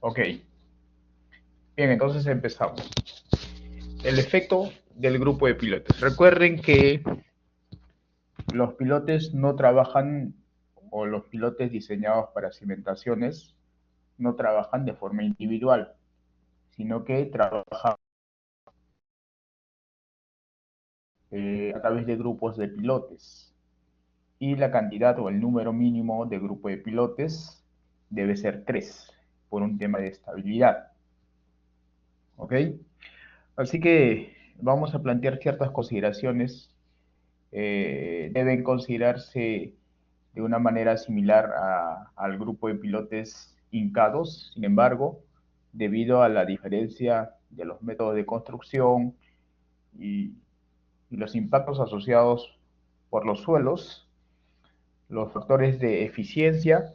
Ok, bien, entonces empezamos. El efecto del grupo de pilotes. Recuerden que los pilotes no trabajan, o los pilotes diseñados para cimentaciones, no trabajan de forma individual, sino que trabajan a través de grupos de pilotes. Y la cantidad o el número mínimo de grupo de pilotes debe ser 3 por un tema de estabilidad. ¿Ok? Así que vamos a plantear ciertas consideraciones. Deben considerarse de una manera similar al grupo de pilotes hincados. Sin embargo, debido a la diferencia de los métodos de construcción y, y los impactos asociados por los suelos, los factores de eficiencia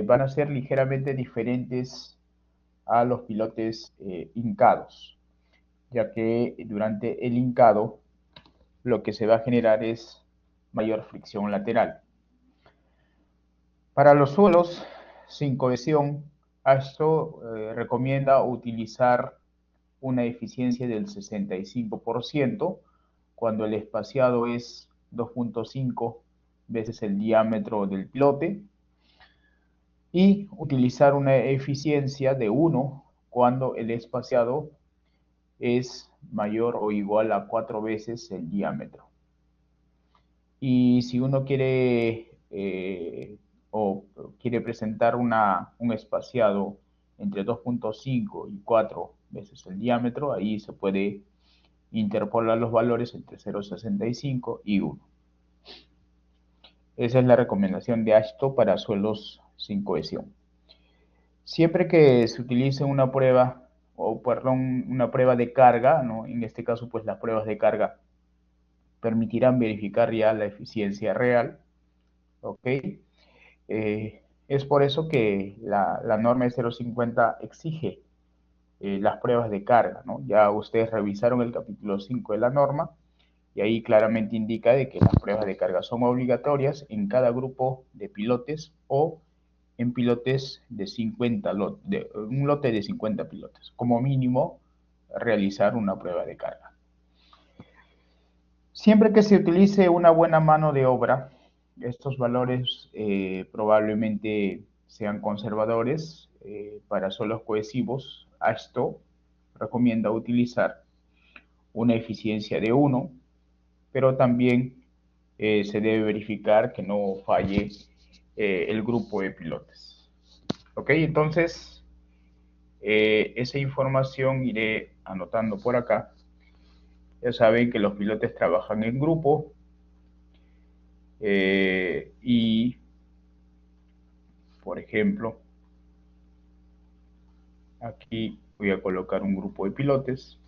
van a ser ligeramente diferentes a los pilotes hincados, ya que durante el hincado lo que se va a generar es mayor fricción lateral. Para los suelos sin cohesión, ASTO recomienda utilizar una eficiencia del 65% cuando el espaciado es 2.5 veces el diámetro del pilote y utilizar una eficiencia de 1 cuando el espaciado es mayor o igual a 4 veces el diámetro. Y si uno quiere o quiere presentar un espaciado entre 2.5 y 4 veces el diámetro, ahí se puede interpolar los valores entre 0,65 y 1. Esa es la recomendación de ASTO para suelos sin cohesión. Siempre que se utilice una prueba, o perdón, una prueba de carga, ¿no? En este caso, pues las pruebas de carga permitirán verificar ya la eficiencia real, ¿ok? Es por eso que la norma de 0,50 exige las pruebas de carga, ¿no? Ya ustedes revisaron el capítulo 5 de la norma y ahí claramente indica de que las pruebas de carga son obligatorias en cada grupo de pilotes o en pilotes de 50 un lote de 50 pilotes. Como mínimo, realizar una prueba de carga. Siempre que se utilice una buena mano de obra, estos valores probablemente sean conservadores para suelos cohesivos. ASTO recomienda utilizar una eficiencia de 1, pero también se debe verificar que no falle el grupo de pilotes. Ok, entonces esa información iré anotando por acá. Ya saben que los pilotes trabajan en grupo y, por ejemplo, aquí voy a colocar un grupo de pilotes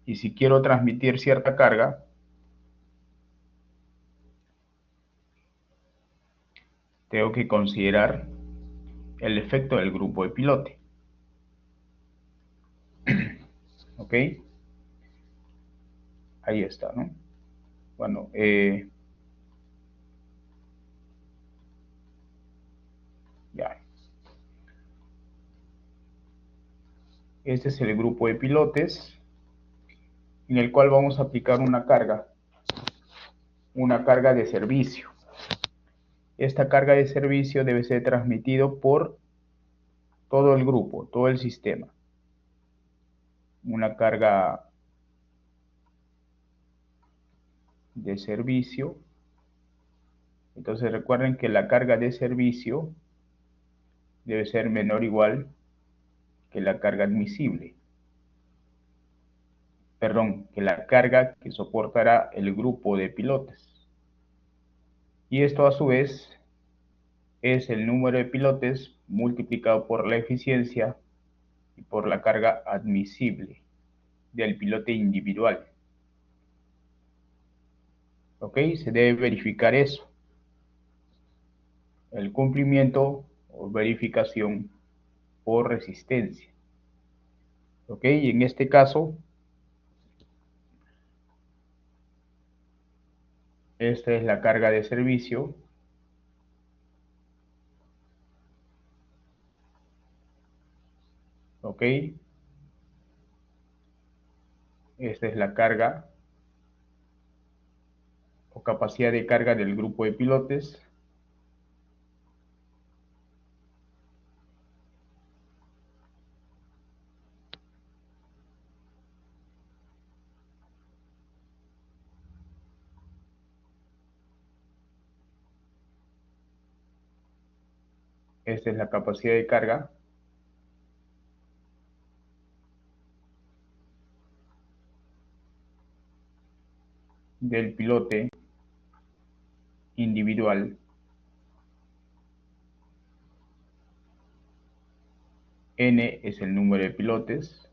y si quiero transmitir cierta carga, tengo que considerar el efecto del grupo de pilote. ¿Ok? Ahí está, ¿no? Bueno, ya. Este es el grupo de pilotes en el cual vamos a aplicar una carga de servicio. Esta carga de servicio debe ser transmitido por todo el grupo, todo el sistema. Una carga de servicio. Entonces recuerden que la carga de servicio debe ser menor o igual que la carga admisible. Perdón, que la carga que soportará el grupo de pilotes. Y esto a su vez es el número de pilotes multiplicado por la eficiencia y por la carga admisible del pilote individual. ¿Ok? Se debe verificar eso. El cumplimiento o verificación por resistencia. ¿Ok? Y en este caso, esta es la carga de servicio ¿Ok? Esta es la carga o capacidad de carga del grupo de pilotes. Esta es la capacidad de carga del pilote individual. N es el número de pilotes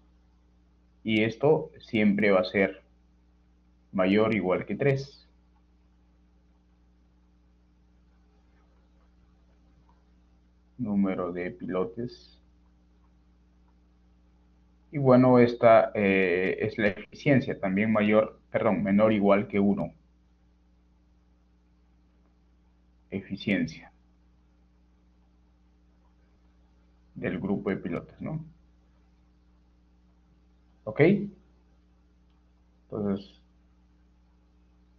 y esto siempre va a ser mayor o igual que 3. Número de pilotes. Y bueno, esta es la eficiencia, también menor o igual que 1. Eficiencia del grupo de pilotos, ¿no? ¿Ok? Entonces,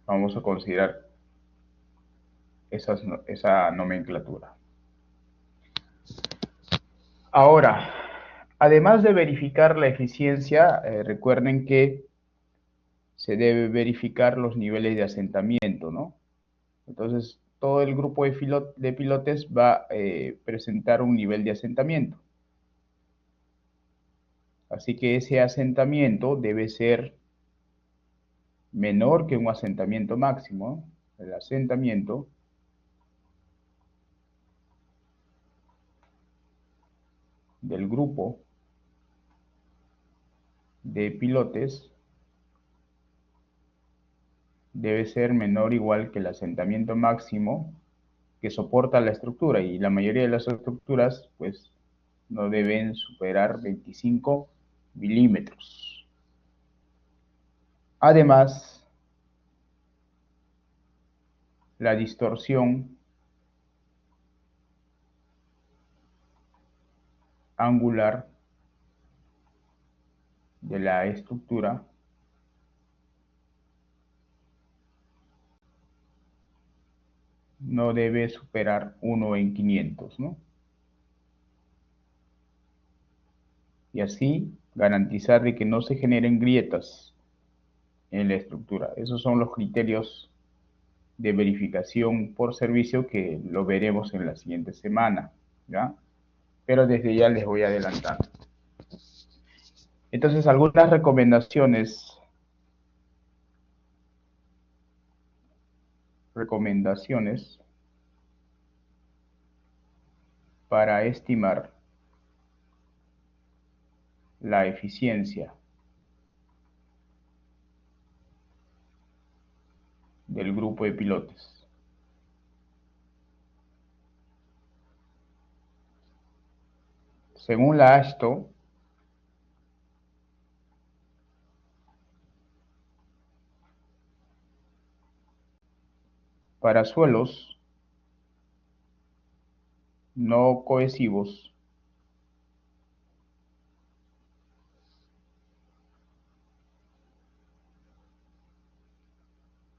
vamos a considerar esa nomenclatura. Ahora, además de verificar la eficiencia, recuerden que se debe verificar los niveles de asentamiento, ¿no? Entonces, todo el grupo de pilotes va a presentar un nivel de asentamiento. Así que ese asentamiento debe ser menor que un asentamiento máximo. El asentamiento del grupo de pilotes debe ser menor o igual que el asentamiento máximo que soporta la estructura, y la mayoría de las estructuras pues no deben superar 25 milímetros. Además, la distorsión angular de la estructura no debe superar 1 en 500, ¿no? Y así garantizar de que no se generen grietas en la estructura. Esos son los criterios de verificación por servicio que lo veremos en la siguiente semana, ¿ya? Pero desde ya les voy adelantando. Entonces, algunas recomendaciones para estimar la eficiencia del grupo de pilotes. Según la AASHTO, para suelos no cohesivos,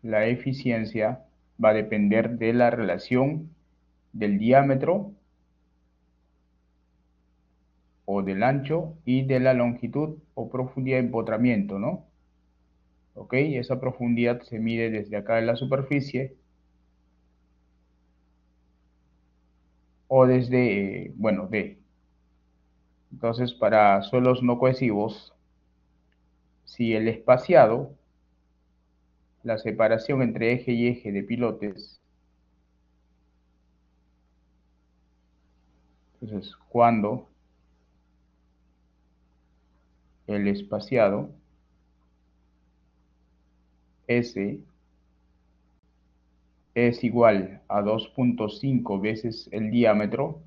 la eficiencia va a depender de la relación del diámetro o del ancho y de la longitud o profundidad de empotramiento, ¿no? ¿Ok? Esa profundidad se mide desde acá en la superficie o desde, bueno, D. Entonces, para suelos no cohesivos, si el espaciado, la separación entre eje y eje de pilotes, entonces, cuando el espaciado S es igual a 2.5 veces el diámetro,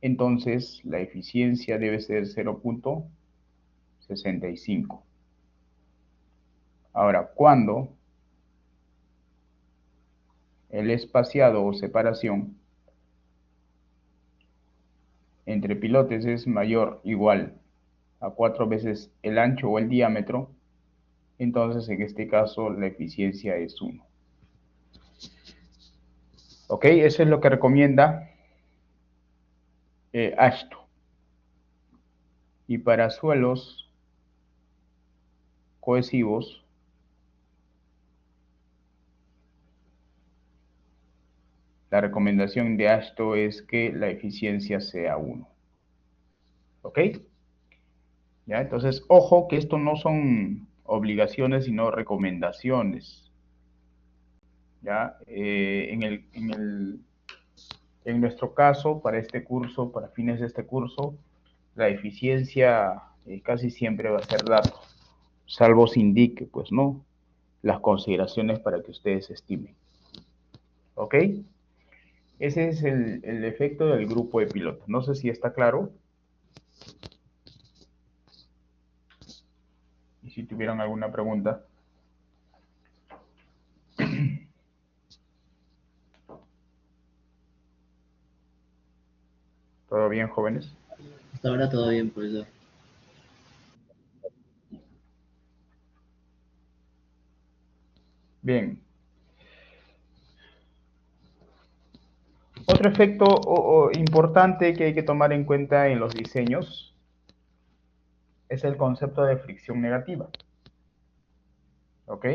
entonces la eficiencia debe ser 0.65. Ahora, cuando el espaciado o separación entre pilotes es mayor o igual a 4 veces el ancho o el diámetro, entonces en este caso la eficiencia es 1. ¿Ok? Eso es lo que recomienda AASHTO. Y para suelos cohesivos, la recomendación de AASHTO es que la eficiencia sea 1. ¿Ok? ¿Ya? Entonces, ojo que esto no son obligaciones, sino recomendaciones. ¿Ya? En nuestro caso, para este curso, para fines de este curso, la eficiencia casi siempre va a ser dato, salvo se indique, pues no, las consideraciones para que ustedes estimen. ¿Ok? Ese es el efecto del grupo de pilotos. No sé si está claro. Y si tuvieran alguna pregunta. ¿Todo bien, jóvenes? Hasta ahora todo bien, profesor. Bien. Otro efecto importante que hay que tomar en cuenta en los diseños es el concepto de fricción negativa. ¿Ok?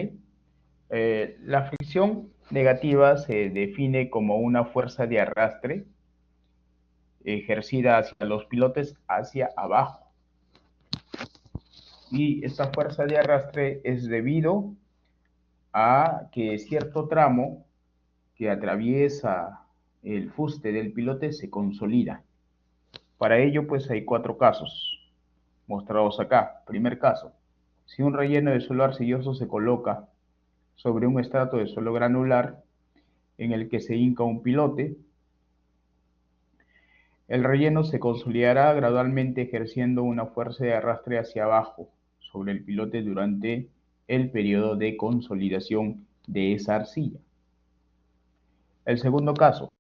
La fricción negativa se define como una fuerza de arrastre ejercida hacia los pilotes hacia abajo. Y esta fuerza de arrastre es debido a que cierto tramo que atraviesa el fuste del pilote se consolida. Para ello, pues hay 4 casos mostrados acá. Primer caso, si un relleno de suelo arcilloso se coloca sobre un estrato de suelo granular en el que se hinca un pilote, el relleno se consolidará gradualmente ejerciendo una fuerza de arrastre hacia abajo sobre el pilote durante el periodo de consolidación de esa arcilla. El segundo caso,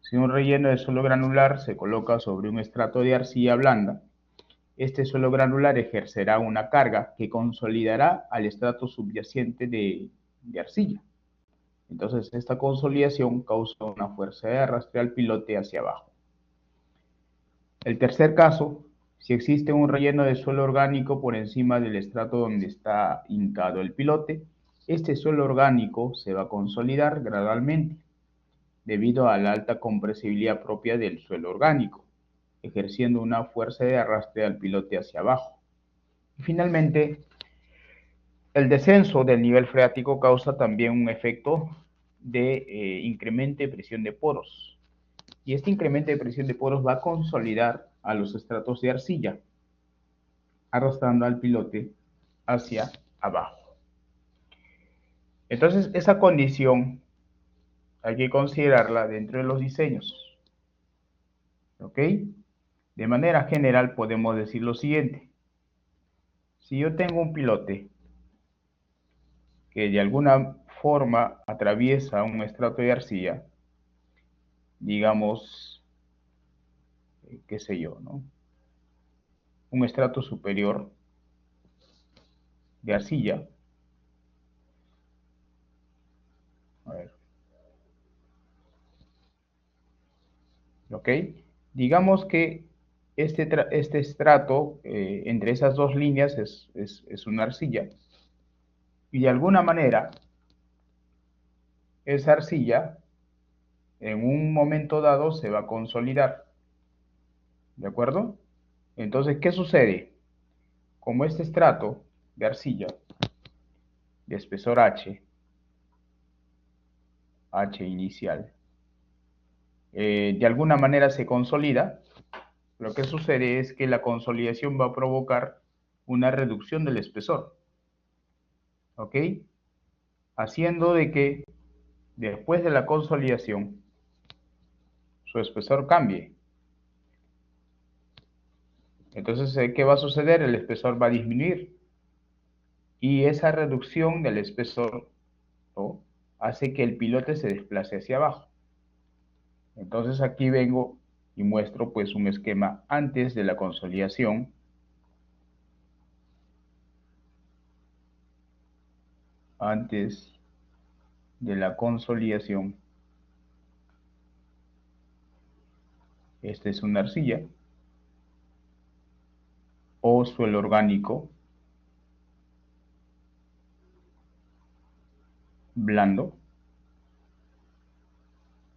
si un relleno de suelo granular se coloca sobre un estrato de arcilla blanda, este suelo granular ejercerá una carga que consolidará al estrato subyacente de arcilla. Entonces, esta consolidación causa una fuerza de arrastre al pilote hacia abajo. El tercer caso, si existe un relleno de suelo orgánico por encima del estrato donde está hincado el pilote, este suelo orgánico se va a consolidar gradualmente debido a la alta compresibilidad propia del suelo orgánico, ejerciendo una fuerza de arrastre al pilote hacia abajo. Y finalmente, el descenso del nivel freático causa también un efecto de incremento de presión de poros. Y este incremento de presión de poros va a consolidar a los estratos de arcilla, arrastrando al pilote hacia abajo. Entonces, esa condición hay que considerarla dentro de los diseños. ¿Ok? De manera general podemos decir lo siguiente. Si yo tengo un pilote que de alguna forma atraviesa un estrato de arcilla, digamos, qué sé yo, ¿no? Un estrato superior de arcilla. A ver. ¿Ok? Digamos que este estrato entre esas dos líneas es una arcilla. Y de alguna manera, esa arcilla en un momento dado se va a consolidar. ¿De acuerdo? Entonces, ¿qué sucede? Como este estrato de arcilla de espesor H inicial, de alguna manera se consolida, lo que sucede es que la consolidación va a provocar una reducción del espesor. ¿Ok? Haciendo de que después de la consolidación su espesor cambie. Entonces, ¿qué va a suceder? El espesor va a disminuir y esa reducción del espesor, ¿no?, hace que el pilote se desplace hacia abajo. Entonces aquí vengo y muestro pues un esquema antes de la consolidación antes de la consolidación. Esta es una arcilla o suelo orgánico blando.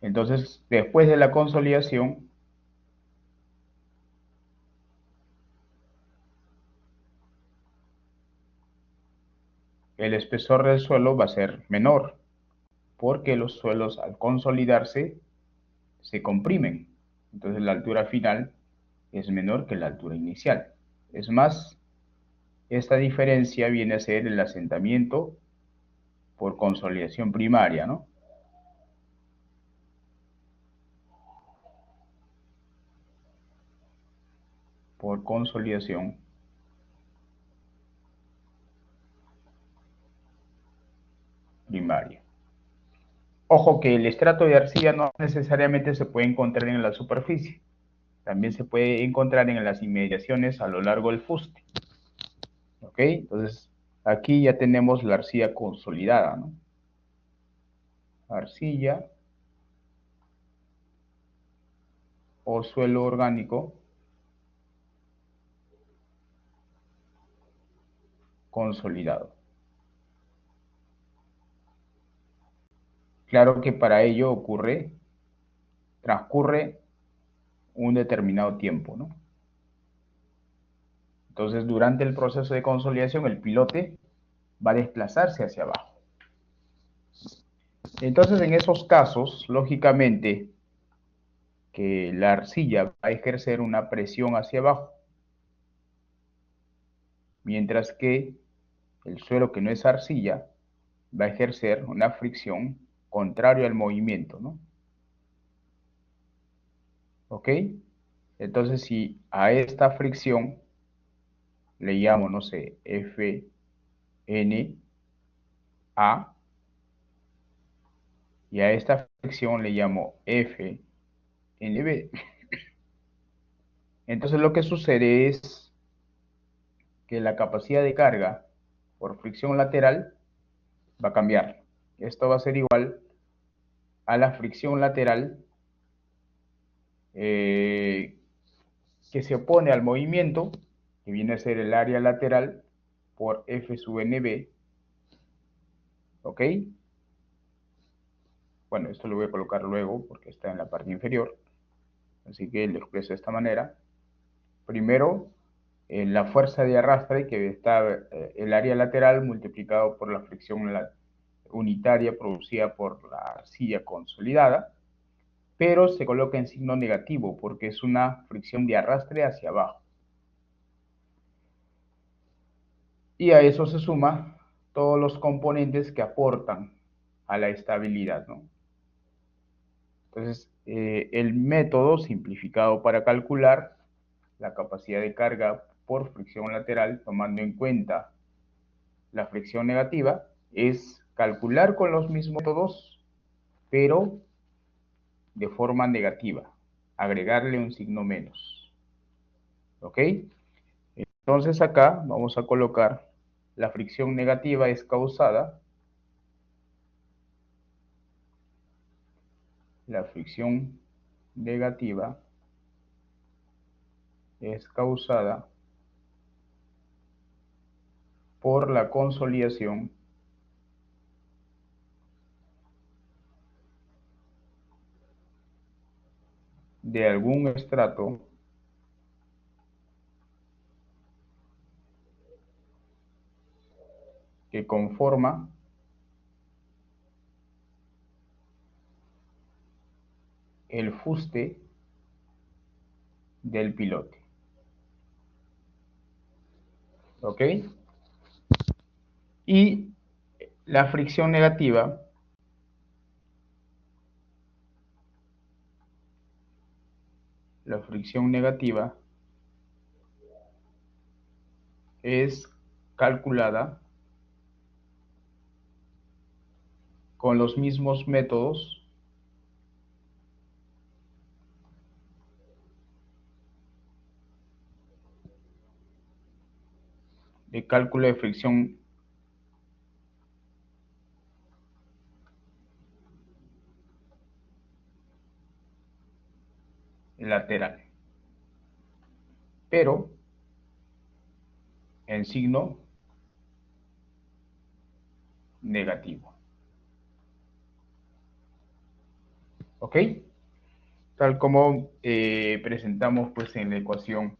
Entonces, después de la consolidación, el espesor del suelo va a ser menor, porque los suelos al consolidarse se comprimen. Entonces la altura final es menor que la altura inicial. Es más, esta diferencia viene a ser el asentamiento por consolidación primaria, ¿no? Por consolidación primaria. Ojo que el estrato de arcilla no necesariamente se puede encontrar en la superficie. También se puede encontrar en las inmediaciones a lo largo del fuste. ¿Ok? Entonces, aquí ya tenemos la arcilla consolidada, ¿no? Arcilla o suelo orgánico consolidado. Claro que para ello transcurre un determinado tiempo, ¿no? Entonces, durante el proceso de consolidación, el pilote va a desplazarse hacia abajo. Entonces, en esos casos, lógicamente, que la arcilla va a ejercer una presión hacia abajo, mientras que el suelo que no es arcilla va a ejercer una fricción contraria al movimiento, ¿no? ¿Ok? Entonces, si a esta fricción le llamo, no sé, F, N, A, y a esta fricción le llamo F, N, B. Entonces lo que sucede es que la capacidad de carga por fricción lateral va a cambiar. Esto va a ser igual a la fricción lateral que se opone al movimiento, que viene a ser el área lateral, por F sub NB. ¿Ok? Bueno, esto lo voy a colocar luego porque está en la parte inferior. Así que lo expreso de esta manera. Primero, la fuerza de arrastre, que está el área lateral multiplicado por la fricción unitaria producida por la arcilla consolidada, pero se coloca en signo negativo porque es una fricción de arrastre hacia abajo. Y a eso se suma todos los componentes que aportan a la estabilidad, ¿no? Entonces, el método simplificado para calcular la capacidad de carga por fricción lateral, tomando en cuenta la fricción negativa, es calcular con los mismos métodos, pero de forma negativa, agregarle un signo menos. ¿Ok? Entonces acá vamos a colocar la fricción negativa es causada, la fricción negativa es causada por la consolidación de algún estrato que conforma el fuste del pilote. ¿Ok? Y la fricción negativa es calculada con los mismos métodos de cálculo de fricción lateral, pero en signo negativo. ¿Ok? Tal como presentamos pues en la ecuación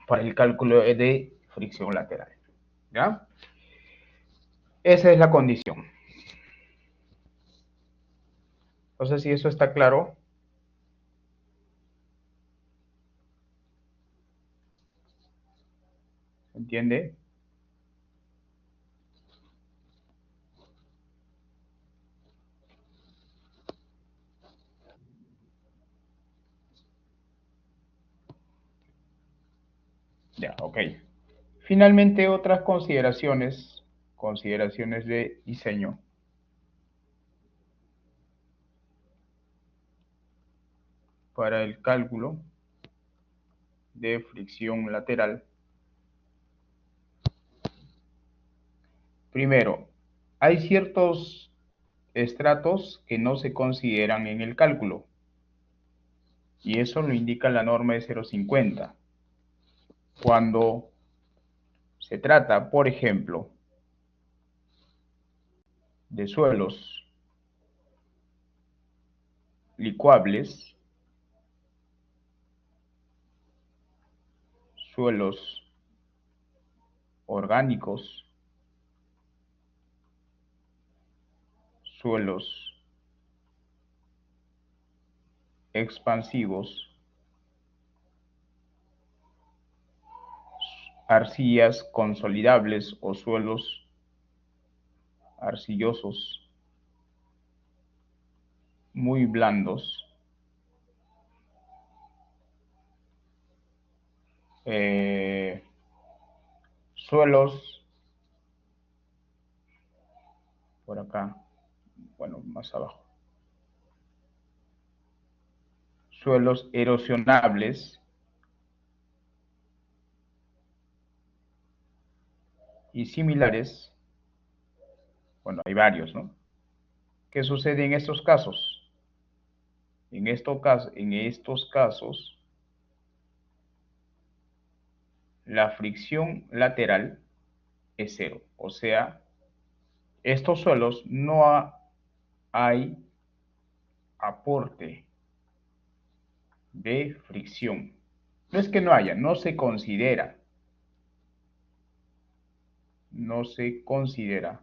para el cálculo de fricción lateral. ¿Ya? Esa es la condición. No sé si eso está claro. ¿Se entiende? Ya, ok. Finalmente, otras consideraciones de diseño. Para el cálculo de fricción lateral. Primero, hay ciertos estratos que no se consideran en el cálculo, y eso lo indica la norma de 0,50. Cuando se trata, por ejemplo, de suelos licuables, suelos orgánicos, suelos expansivos, arcillas consolidables o suelos arcillosos muy blandos, suelos por acá, bueno, más abajo, suelos erosionables y similares. Bueno, hay varios, ¿no? ¿Qué sucede en estos casos? En estos casos, la fricción lateral es cero. O sea, estos suelos no hay aporte de fricción. No es que no haya, no se considera. No se considera.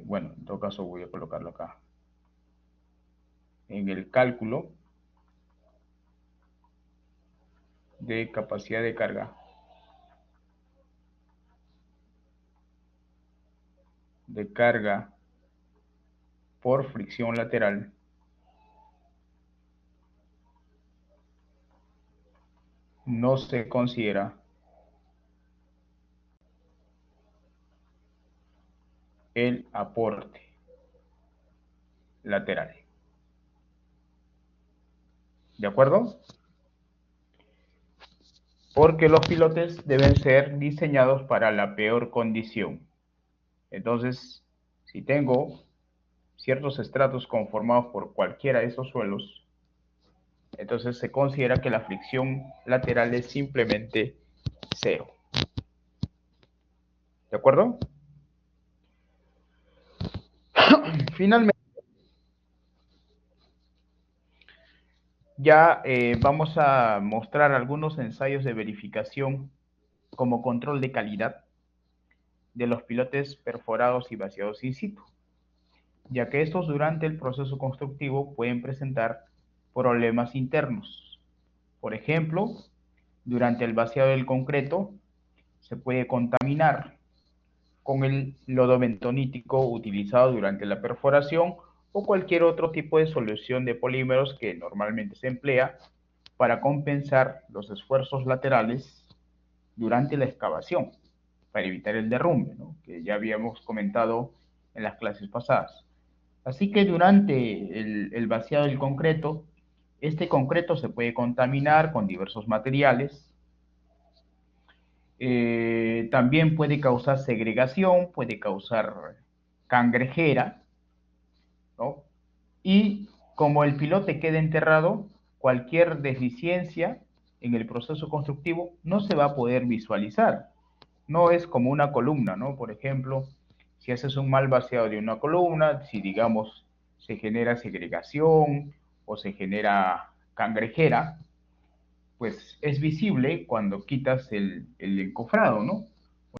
Bueno, en todo caso voy a colocarlo acá. En el cálculo de capacidad de carga por fricción lateral, no se considera el aporte lateral. ¿De acuerdo? Porque los pilotes deben ser diseñados para la peor condición. Entonces, si tengo ciertos estratos conformados por cualquiera de esos suelos, entonces se considera que la fricción lateral es simplemente cero. ¿De acuerdo? Finalmente, ya vamos a mostrar algunos ensayos de verificación como control de calidad de los pilotes perforados y vaciados in situ, ya que estos durante el proceso constructivo pueden presentar problemas internos. Por ejemplo, durante el vaciado del concreto se puede contaminar con el lodo bentonítico utilizado durante la perforación o cualquier otro tipo de solución de polímeros que normalmente se emplea para compensar los esfuerzos laterales durante la excavación, para evitar el derrumbe, ¿no? Que ya habíamos comentado en las clases pasadas. Así que durante el vaciado del concreto, este concreto se puede contaminar con diversos materiales. También puede causar segregación, puede causar cangrejera, ¿no? Y como el pilote queda enterrado, cualquier deficiencia en el proceso constructivo no se va a poder visualizar. No es como una columna, ¿no? Por ejemplo, si haces un mal vaciado de una columna, si digamos se genera segregación o se genera cangrejera, pues es visible cuando quitas el encofrado, ¿no?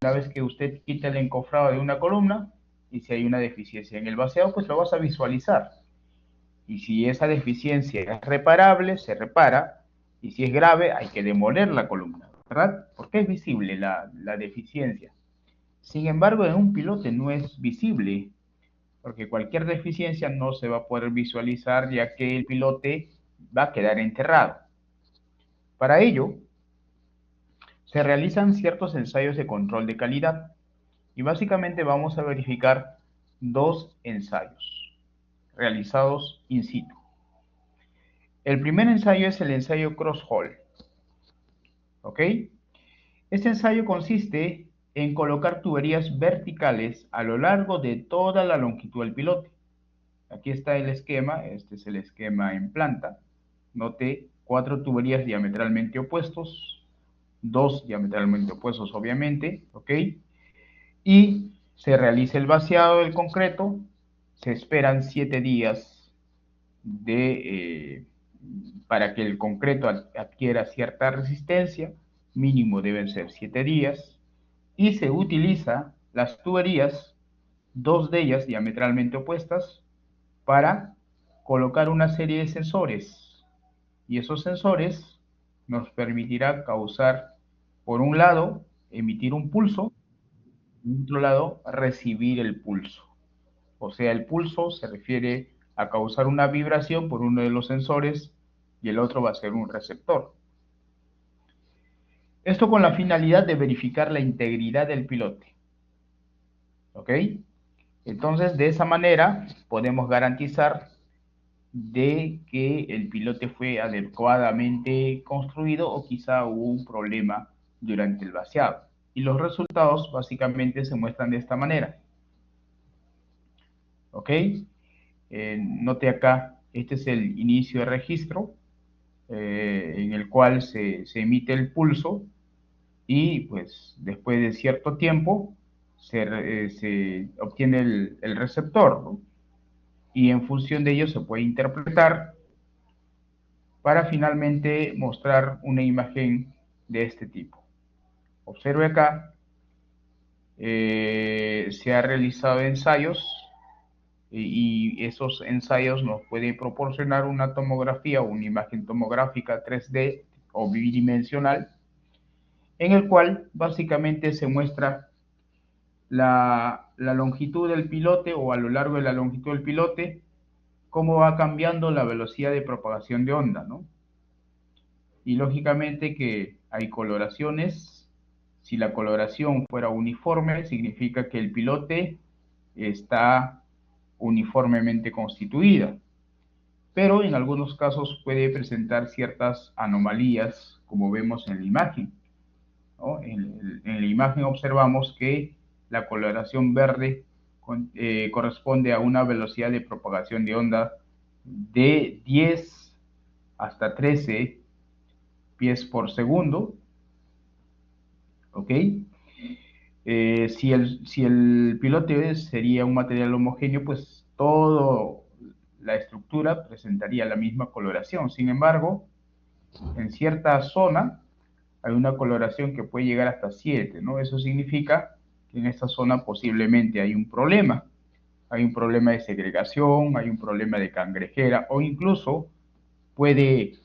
Una vez que usted quita el encofrado de una columna y si hay una deficiencia en el vaciado, pues lo vas a visualizar. Y si esa deficiencia es reparable, se repara. Y si es grave, hay que demoler la columna, ¿verdad? Porque es visible la deficiencia. Sin embargo, en un pilote no es visible, porque cualquier deficiencia no se va a poder visualizar, ya que el pilote va a quedar enterrado. Para ello, se realizan ciertos ensayos de control de calidad y básicamente vamos a verificar dos ensayos realizados in situ. El primer ensayo es el ensayo Cross-Hall, ¿ok? Este ensayo consiste en colocar tuberías verticales a lo largo de toda la longitud del pilote. Aquí está el esquema, este es el esquema en planta. Note 4 tuberías diametralmente opuestos, 2 diametralmente opuestos obviamente, ¿ok? Y se realiza el vaciado del concreto, se esperan 7 días para que el concreto adquiera cierta resistencia, mínimo deben ser 7 días, y se utiliza las tuberías, dos de ellas diametralmente opuestas, para colocar una serie de sensores. Y esos sensores nos permitirá causar, por un lado, emitir un pulso, por otro lado, recibir el pulso. O sea, el pulso se refiere a causar una vibración por uno de los sensores y el otro va a ser un receptor. Esto con la finalidad de verificar la integridad del pilote. ¿Ok? Entonces, de esa manera podemos garantizar de que el pilote fue adecuadamente construido o quizá hubo un problema durante el vaciado. Y los resultados básicamente se muestran de esta manera. ¿Ok? Note acá, este es el inicio de registro en el cual se emite el pulso y pues después de cierto tiempo se obtiene el receptor, ¿no? Y en función de ello se puede interpretar para finalmente mostrar una imagen de este tipo. Observe acá, se ha realizado ensayos y esos ensayos nos pueden proporcionar una tomografía o una imagen tomográfica 3D o bidimensional, en el cual básicamente se muestra la longitud del pilote o a lo largo de la longitud del pilote, cómo va cambiando la velocidad de propagación de onda, ¿no? Y lógicamente que hay coloraciones. Si la coloración fuera uniforme, significa que el pilote está uniformemente constituida, pero en algunos casos puede presentar ciertas anomalías, como vemos en la imagen, ¿no? En la imagen observamos que la coloración verde corresponde a una velocidad de propagación de onda de 10 hasta 13 pies por segundo, ¿ok? Si el pilote sería un material homogéneo, pues toda la estructura presentaría la misma coloración. Sin embargo, en cierta zona hay una coloración que puede llegar hasta 7, ¿no? Eso significa que en esta zona posiblemente hay un problema. Hay un problema de segregación, hay un problema de cangrejera o incluso puede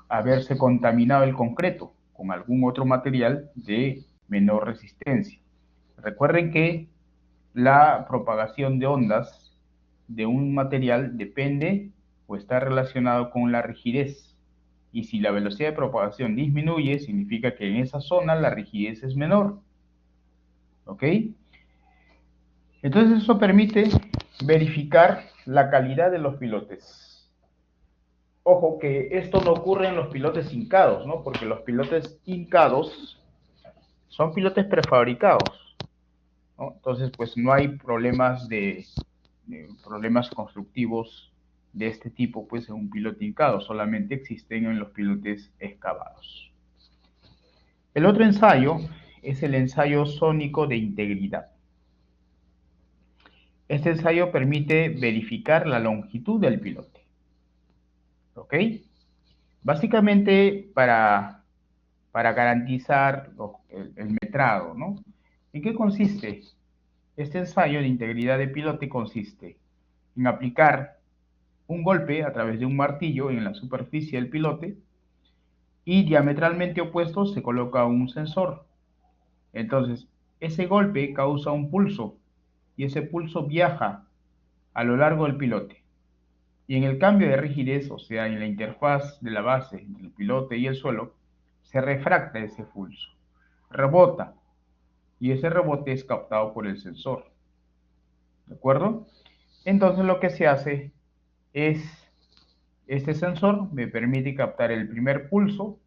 haberse contaminado el concreto con algún otro material de menor resistencia. Recuerden que la propagación de ondas de un material depende o está relacionado con la rigidez. Y si la velocidad de propagación disminuye, significa que en esa zona la rigidez es menor. ¿Ok? Entonces eso permite verificar la calidad de los pilotes. Ojo que esto no ocurre en los pilotes hincados, ¿no? Porque los pilotes hincados son pilotes prefabricados, ¿no? Entonces, pues no hay problemas problemas constructivos de este tipo, pues en un pilote hincado, solamente existen en los pilotes excavados. El otro ensayo es el ensayo sónico de integridad. Este ensayo permite verificar la longitud del pilote. ¿Ok? Básicamente para garantizar el metrado, ¿no? ¿En qué consiste? Este ensayo de integridad de pilote consiste en aplicar un golpe a través de un martillo en la superficie del pilote y diametralmente opuesto se coloca un sensor. Entonces, ese golpe causa un pulso y ese pulso viaja a lo largo del pilote. Y en el cambio de rigidez, o sea, en la interfaz de la base entre el pilote y el suelo, se refracta ese pulso, rebota, y ese rebote es captado por el sensor. ¿De acuerdo? Entonces lo que se hace es, este sensor me permite captar el primer pulso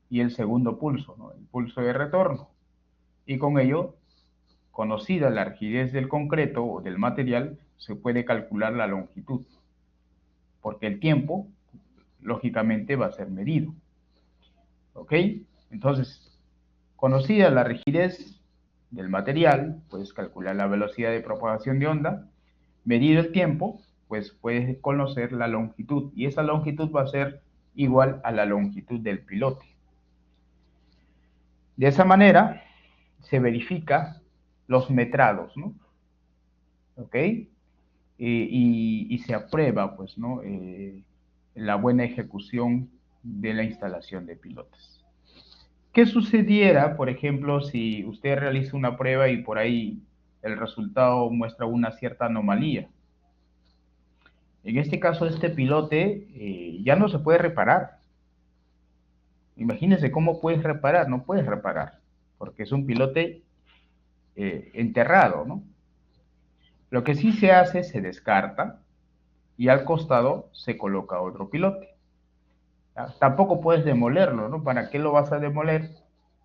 y el segundo pulso, ¿no? El pulso de retorno. Y con ello, conocida la rigidez del concreto o del material, se puede calcular la longitud, porque el tiempo, lógicamente, va a ser medido. ¿Ok? Entonces, conocida la rigidez del material, puedes calcular la velocidad de propagación de onda. Medido el tiempo, pues puedes conocer la longitud. Y esa longitud va a ser igual a la longitud del pilote. De esa manera, se verifica los metrados, ¿no? ¿Ok? Y se aprueba, pues, ¿no? La buena ejecución de la instalación de pilotes. ¿Qué sucediera, por ejemplo, si usted realiza una prueba y por ahí el resultado muestra una cierta anomalía? En este caso, este pilote ya no se puede reparar. Imagínense cómo puedes reparar, no puedes reparar, porque es un pilote enterrado, ¿no? Lo que sí se hace, se descarta y al costado se coloca otro pilote. Tampoco puedes demolerlo, ¿no? ¿Para qué lo vas a demoler?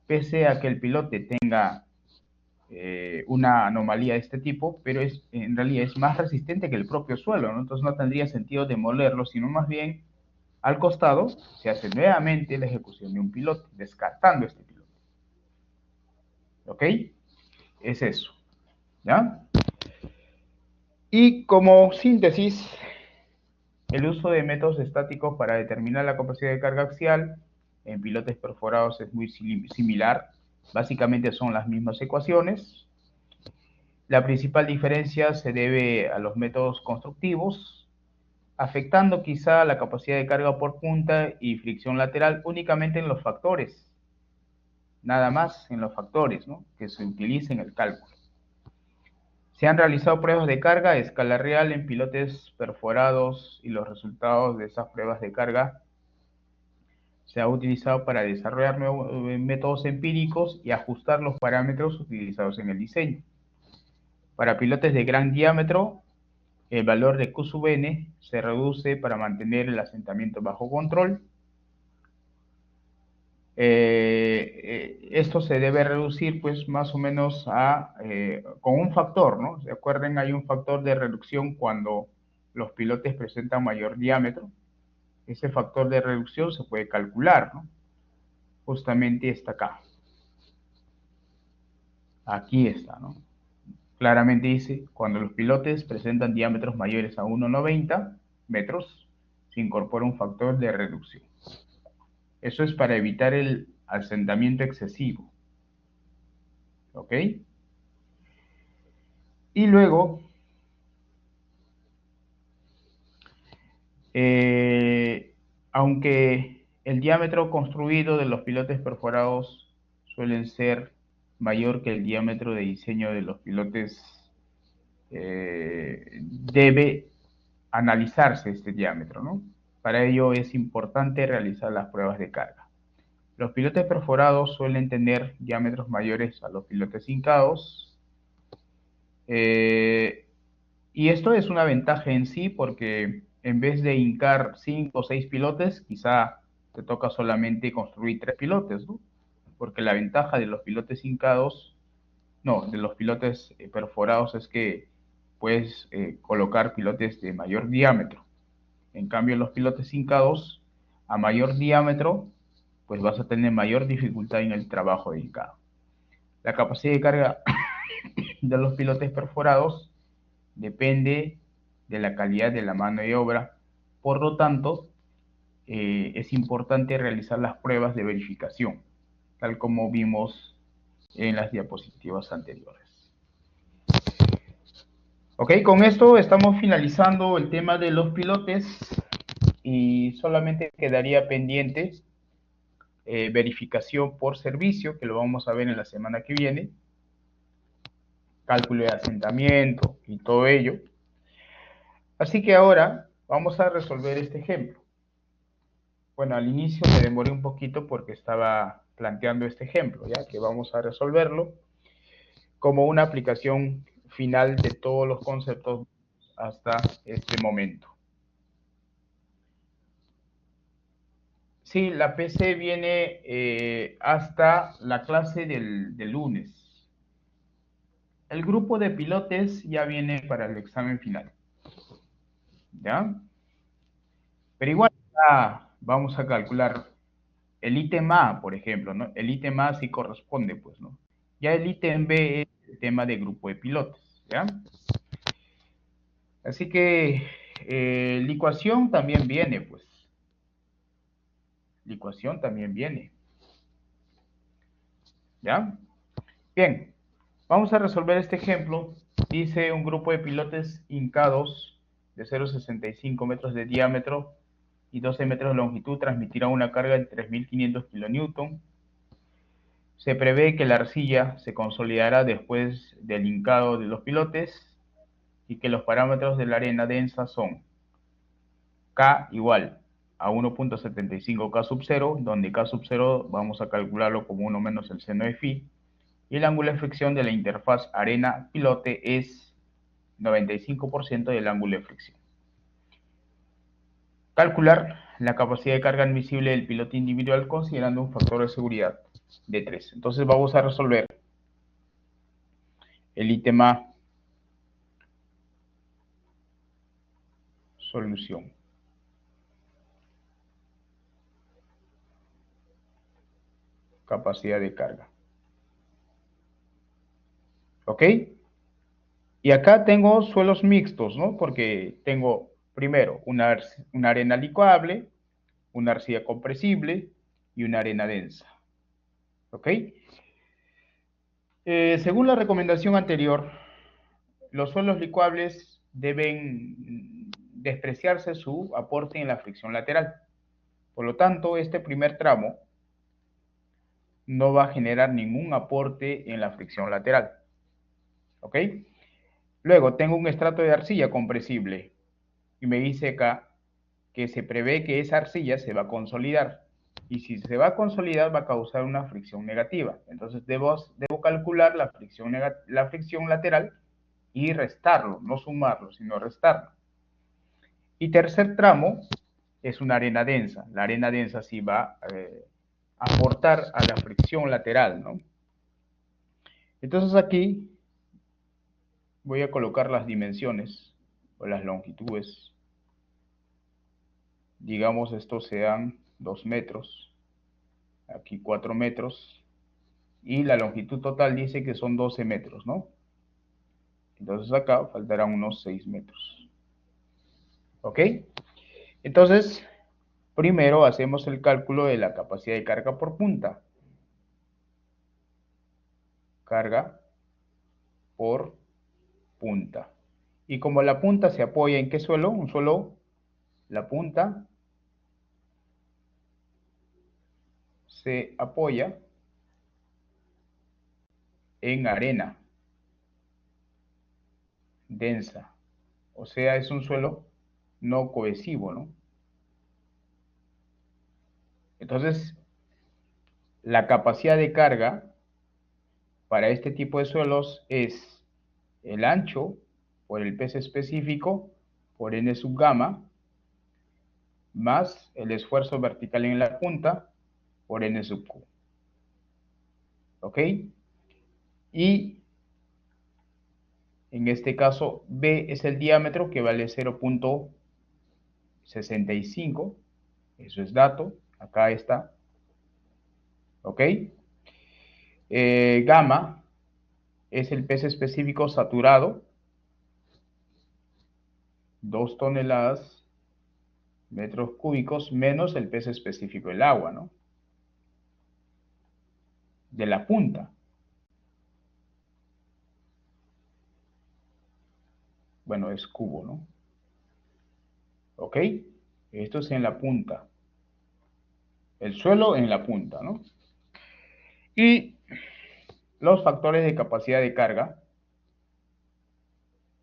Pese a que el pilote tenga una anomalía de este tipo, pero en realidad es más resistente que el propio suelo, ¿no? Entonces no tendría sentido demolerlo, sino más bien al costado se hace nuevamente la ejecución de un pilote, descartando este pilote. ¿Ok? Es eso. ¿Ya? Y como síntesis, el uso de métodos estáticos para determinar la capacidad de carga axial en pilotes perforados es muy similar. Básicamente son las mismas ecuaciones. La principal diferencia se debe a los métodos constructivos, afectando quizá la capacidad de carga por punta y fricción lateral únicamente en los factores, nada más en los factores, ¿no?, que se utilicen en el cálculo. Se han realizado pruebas de carga a escala real en pilotes perforados y los resultados de esas pruebas de carga se ha utilizado para desarrollar nuevos métodos empíricos y ajustar los parámetros utilizados en el diseño. Para pilotes de gran diámetro, el valor de Q sub n se reduce para mantener el asentamiento bajo control. Esto se debe reducir pues más o menos con un factor, ¿no? Recuerden, hay un factor de reducción cuando los pilotes presentan mayor diámetro. Ese factor de reducción se puede calcular, ¿no? Justamente está acá. Aquí está, ¿no? Claramente dice, cuando los pilotes presentan diámetros mayores a 1,90 metros, se incorpora un factor de reducción. Eso es para evitar el asentamiento excesivo. ¿Ok? Y luego, aunque el diámetro construido de los pilotes perforados suelen ser mayor que el diámetro de diseño de los pilotes, debe analizarse este diámetro, ¿no? Para ello es importante realizar las pruebas de carga. Los pilotes perforados suelen tener diámetros mayores a los pilotes hincados, y esto es una ventaja en sí porque en vez de hincar 5 o 6 pilotes, quizá te toca solamente construir 3 pilotes, ¿no? Porque la ventaja de los pilotes hincados, no, de los pilotes perforados es que puedes colocar pilotes de mayor diámetro. En cambio, los pilotes hincados a mayor diámetro, pues vas a tener mayor dificultad en el trabajo de hincado. La capacidad de carga de los pilotes perforados depende de la calidad de la mano de obra. Por lo tanto, es importante realizar las pruebas de verificación, tal como vimos en las diapositivas anteriores. Ok, con esto estamos finalizando el tema de los pilotes y solamente quedaría pendiente verificación por servicio, que lo vamos a ver en la semana que viene, cálculo de asentamiento y todo ello. Así que ahora vamos a resolver este ejemplo. Bueno, al inicio me demoré un poquito porque estaba planteando este ejemplo, ya que vamos a resolverlo como una aplicación final de todos los conceptos hasta este momento. Sí, la PC viene hasta la clase del lunes. El grupo de pilotes ya viene para el examen final. ¿Ya? Pero igual vamos a calcular el ítem A, por ejemplo, ¿no? El ítem A sí corresponde, pues, ¿no? Ya el ítem B es el tema de grupo de pilotes, ¿ya? Así que licuación también viene, pues. Licuación también viene. ¿Ya? Bien, vamos a resolver este ejemplo. Dice un grupo de pilotes hincados de 0,65 metros de diámetro y 12 metros de longitud transmitirá una carga de 3.500 kilonewton. Se prevé que la arcilla se consolidará después del hincado de los pilotes y que los parámetros de la arena densa son K igual a 1.75 K sub 0, donde K sub 0 vamos a calcularlo como 1 menos el seno de phi, y el ángulo de fricción de la interfaz arena-pilote es 95% del ángulo de fricción. Calcular la capacidad de carga admisible del pilote individual considerando un factor de seguridad de 3. Entonces vamos a resolver el ítem A, solución. Capacidad de carga. ¿Ok? Y acá tengo suelos mixtos, ¿no? Porque tengo primero una arena licuable, una arcilla compresible y una arena densa. ¿Ok? Según la recomendación anterior, los suelos licuables deben despreciarse su aporte en la fricción lateral. Por lo tanto, este primer tramo no va a generar ningún aporte en la fricción lateral. ¿Ok? Luego, tengo un estrato de arcilla compresible y me dice acá que se prevé que esa arcilla se va a consolidar. Y si se va a consolidar, va a causar una fricción negativa. Entonces, debo calcular la fricción lateral y restarlo, no sumarlo, sino restarlo. Y tercer tramo es una arena densa. La arena densa sí va a aportar a la fricción lateral, ¿no? Entonces aquí voy a colocar las dimensiones o las longitudes. Digamos estos sean 2 metros, aquí 4 metros, y la longitud total dice que son 12 metros, ¿no? Entonces acá faltarán unos 6 metros. ¿Ok? Entonces, primero hacemos el cálculo de la capacidad de carga por punta. Carga por punta. Y como la punta se apoya en qué suelo, un suelo, la punta se apoya en arena densa. O sea, es un suelo no cohesivo, ¿no? Entonces, la capacidad de carga para este tipo de suelos es el ancho por el peso específico por n sub gamma más el esfuerzo vertical en la punta por n sub q. ¿Ok? Y En este caso, B es el diámetro que vale 0.65. Eso es dato. Acá está. ¿Ok? Gamma es el peso específico saturado. 2 toneladas metros cúbicos menos el peso específico del agua, ¿no? De la punta. Bueno, es cubo, ¿no? ¿Ok? Esto es en la punta. El suelo en la punta, ¿no? Y los factores de capacidad de carga,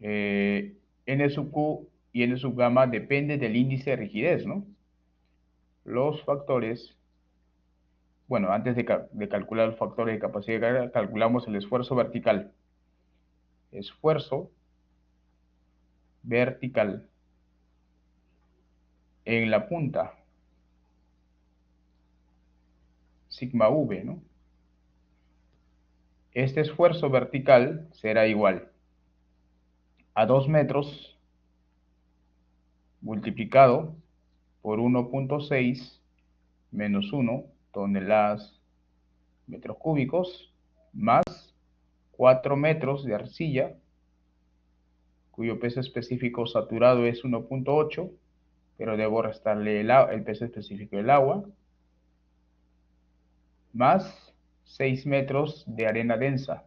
N sub Q y N sub gamma depende del índice de rigidez, ¿no? Los factores, bueno, antes de calcular los factores de capacidad de carga, calculamos el esfuerzo vertical. Esfuerzo vertical en la punta, sigma V, ¿no? Este esfuerzo vertical será igual a 2 metros multiplicado por 1.6 menos 1 toneladas metros cúbicos más 4 metros de arcilla, cuyo peso específico saturado es 1.8, pero debo restarle el peso específico del agua, más 6 metros de arena densa,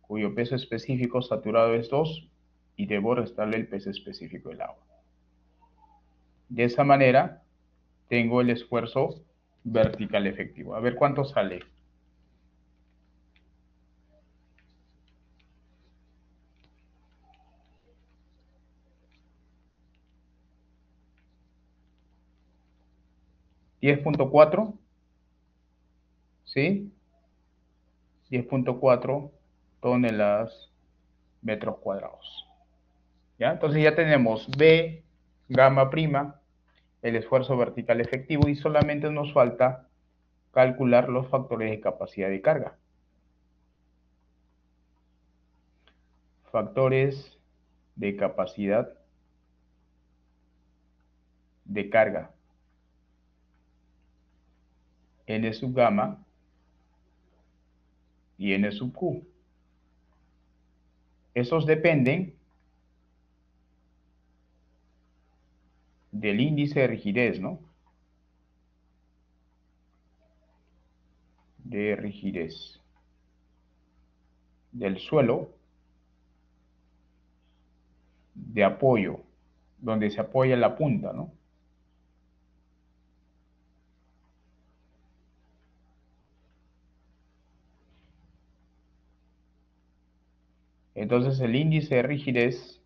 cuyo peso específico saturado es 2, y debo restarle el peso específico del agua. De esa manera, tengo el esfuerzo vertical efectivo. A ver cuánto sale. $10.4, ¿sí? 10.4 toneladas metros cuadrados. ¿Ya? Entonces ya tenemos B, gamma prima, el esfuerzo vertical efectivo, y solamente nos falta calcular los factores de capacidad de carga. Factores de capacidad de carga. N sub gamma y N sub Q. Esos dependen del índice de rigidez, ¿no? De rigidez del suelo de apoyo, donde se apoya la punta, ¿no? Entonces el índice de rigidez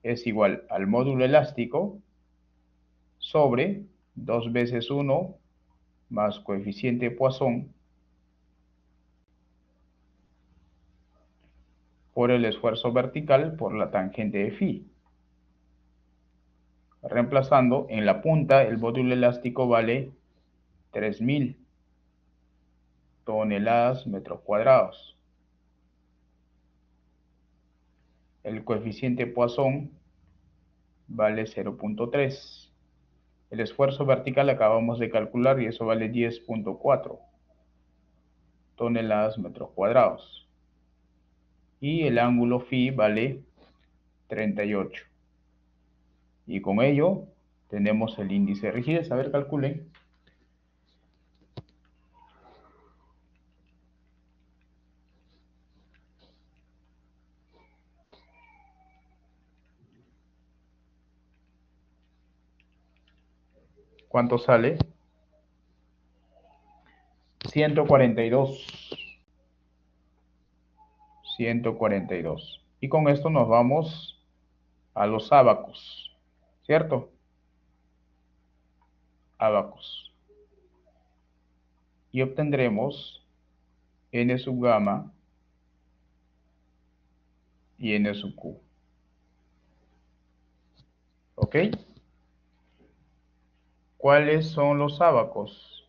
es igual al módulo elástico sobre 2 veces 1 más coeficiente de Poisson por el esfuerzo vertical por la tangente de phi. Reemplazando, en la punta el módulo elástico vale 3000 toneladas metros cuadrados. El coeficiente Poisson vale 0.3. El esfuerzo vertical acabamos de calcular y eso vale 10.4 toneladas metros cuadrados. Y el ángulo phi vale 38. Y con ello tenemos el índice de rigidez. A ver, calculen. ¿Cuánto sale? 142. 142. Y con esto nos vamos a los ábacos, ¿cierto? Ábacos. Y obtendremos N sub gamma y N sub Q. ¿Ok? ¿Cuáles son los ábacos?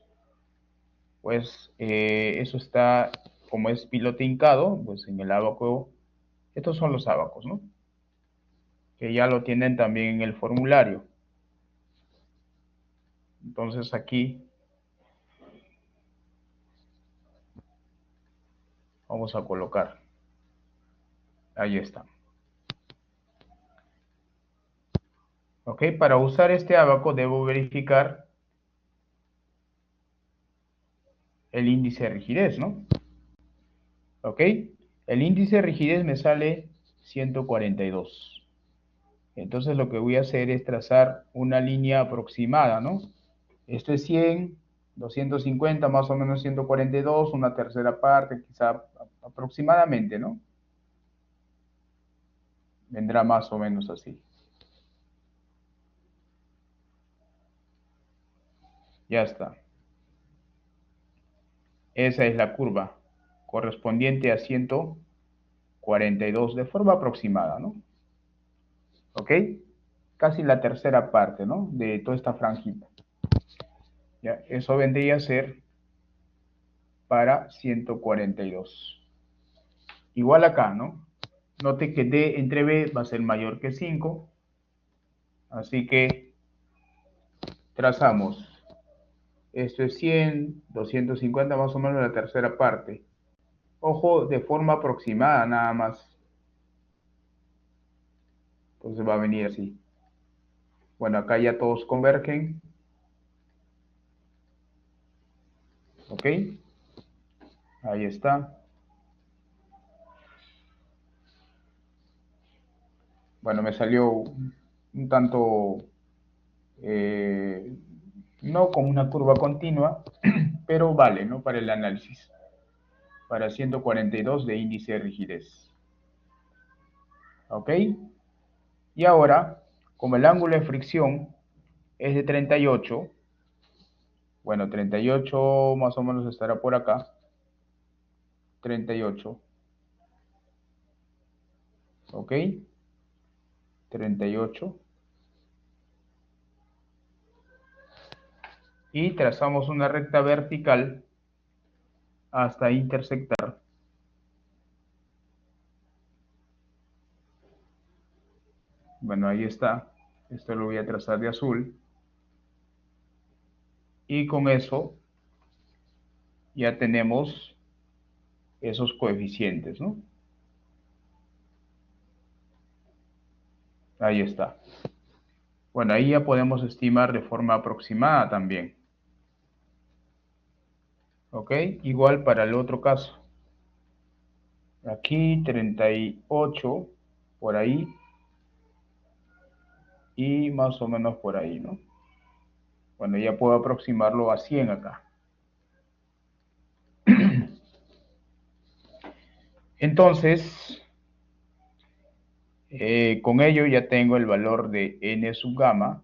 Pues eso está, como es piloto hincado, pues en el ábaco Estos son los ábacos, ¿no? Que ya lo tienen también en el formulario. Entonces aquí vamos a colocar. Ahí está. Ok, para usar este abaco debo verificar el índice de rigidez, ¿no? Ok, el índice de rigidez me sale 142. Entonces lo que voy a hacer es trazar una línea aproximada, ¿no? Esto es 100, 250, más o menos 142, una tercera parte, quizá aproximadamente, ¿no? Vendrá más o menos así. Ya está. Esa es la curva correspondiente a 142 de forma aproximada, ¿no? ¿Ok? Casi la tercera parte, ¿no? De toda esta franjita. ¿Ya? Eso vendría a ser para 142. Igual acá, ¿no? Note que D entre B va a ser mayor que 5. Así que trazamos. Esto es 100, 250 más o menos la tercera parte. Ojo, de forma aproximada nada más. Entonces va a venir así. Bueno, acá ya todos convergen. ¿Ok? Ahí está. Bueno, me salió un tanto, no como una curva continua, pero vale, ¿no? Para el análisis. Para 142 de índice de rigidez. ¿Ok? Y ahora, como el ángulo de fricción es de 38, bueno, 38 más o menos estará por acá. 38. ¿Ok? 38. Y trazamos una recta vertical hasta intersectar. Bueno, ahí está. Esto lo voy a trazar de azul. Y con eso ya tenemos esos coeficientes, ¿no? Ahí está. Bueno, ahí ya podemos estimar de forma aproximada también. ¿Ok? Igual para el otro caso. Aquí 38, por ahí. Y más o menos por ahí, ¿no? Bueno, ya puedo aproximarlo a 100 acá. Entonces, con ello ya tengo el valor de n sub gamma,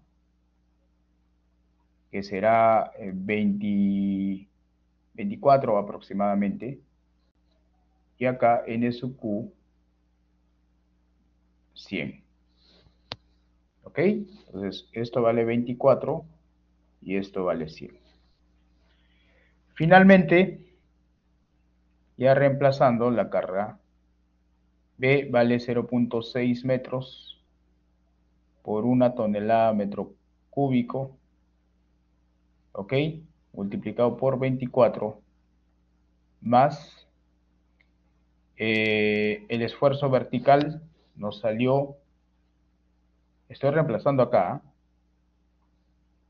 que será 24 aproximadamente, y acá n sub q 100. ¿Ok? Entonces, esto vale 24 y esto vale 100. Finalmente, ya reemplazando la carga, B vale 0.6 metros por una tonelada metro cúbico, ¿ok? Multiplicado por 24 más el esfuerzo vertical nos salió, estoy reemplazando acá,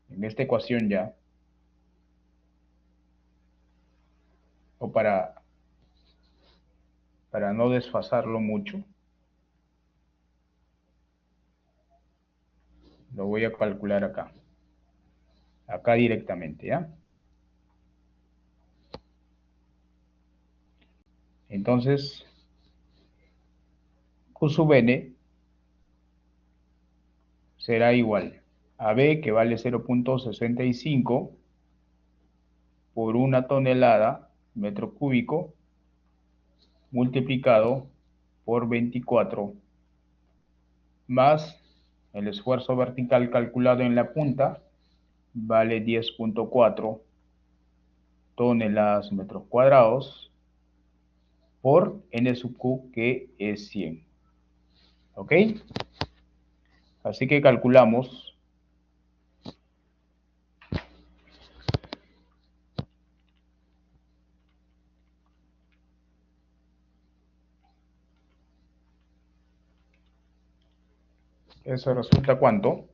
en esta ecuación ya, o para no desfasarlo mucho, lo voy a calcular acá directamente, ¿ya? Entonces, Q sub n será igual a B, que vale 0.65 por una tonelada metro cúbico, multiplicado por 24 más el esfuerzo vertical calculado en la punta, vale 10.4 toneladas metros cuadrados por n sub q, que es 100. ¿Ok? Así que calculamos eso resulta ¿cuánto?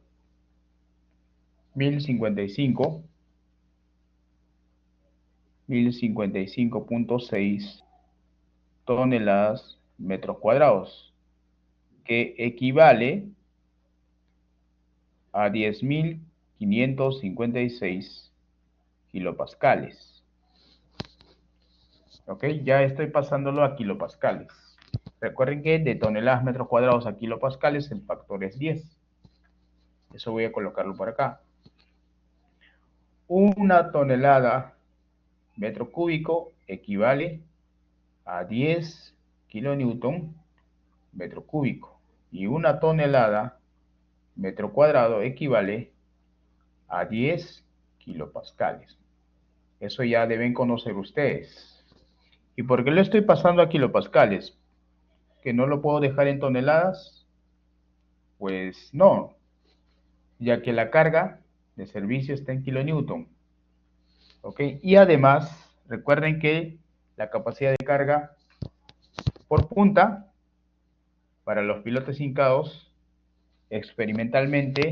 1055.6 toneladas metros cuadrados, que equivale a 10.556 kilopascales. ¿Ok? Ya estoy pasándolo a kilopascales. Recuerden que de toneladas metros cuadrados a kilopascales el factor es 10. Eso voy a colocarlo por acá. Una tonelada metro cúbico equivale a 10 kilonewton metro cúbico. Y una tonelada metro cuadrado equivale a 10 kilopascales. Eso ya deben conocer ustedes. ¿Y por qué lo estoy pasando a kilopascales? ¿Que no lo puedo dejar en toneladas? Pues no, ya que la carga de servicio está en kilonewton. ¿Ok? Y además, recuerden que la capacidad de carga por punta para los pilotes hincados experimentalmente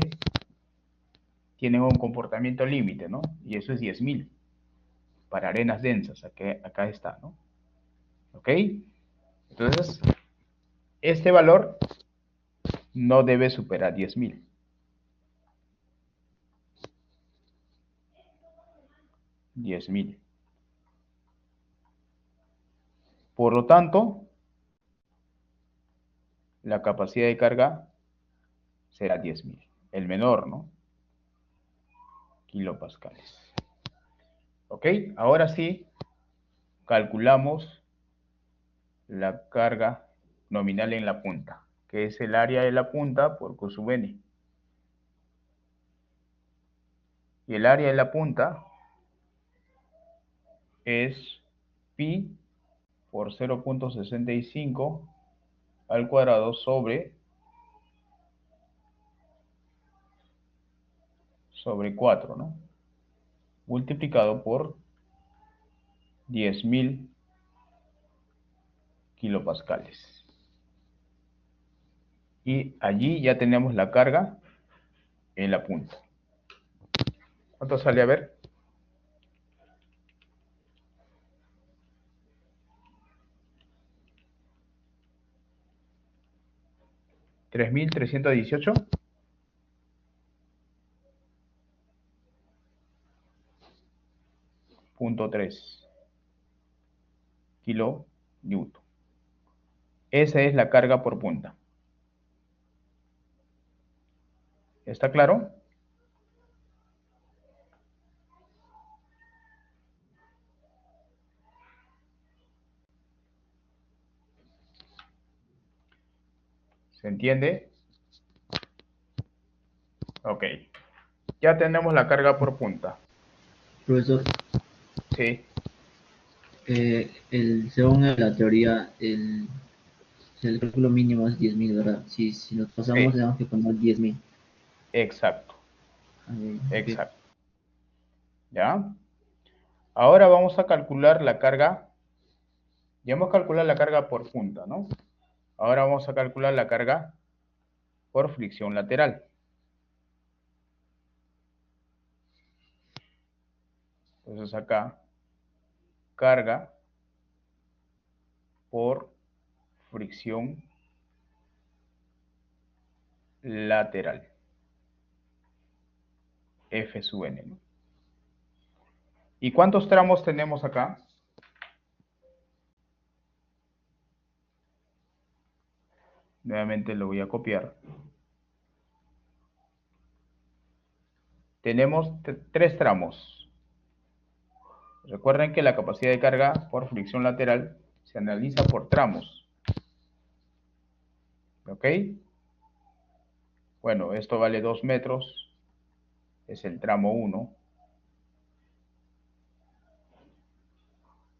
tienen un comportamiento límite, ¿no? Y eso es 10.000 para arenas densas. Acá está, ¿no? ¿Ok? Entonces, este valor no debe superar 10.000. 10.000. Por lo tanto, la capacidad de carga será 10.000. El menor, ¿no? Kilopascales. ¿Ok? Ahora sí, calculamos la carga nominal en la punta, que es el área de la punta por Q sub n. Y el área de la punta es pi por 0.65 al cuadrado sobre 4, ¿no? Multiplicado por 10.000 kilopascales. Y allí ya tenemos la carga en la punta. ¿Cuánto sale a ver? 3.318.3 kilonewton. Esa es la carga por punta. ¿Está claro? ¿Se entiende? Ok. Ya tenemos la carga por punta. Profesor, Sí, según la teoría, el cálculo mínimo es 10.000, ¿verdad? Si nos pasamos, sí, tenemos que poner 10.000. exacto, Ok. exacto. ¿Ya? Ahora vamos a calcular la carga. Ya hemos calculado la carga por punta, ¿no? Ahora vamos a calcular la carga por fricción lateral. Entonces acá, carga por fricción lateral. F sub n, ¿no? ¿Y cuántos tramos tenemos acá? Nuevamente lo voy a copiar. Tenemos tres tramos. Recuerden que la capacidad de carga por fricción lateral se analiza por tramos. ¿Ok? Bueno, esto vale 2 metros. Es el tramo 1.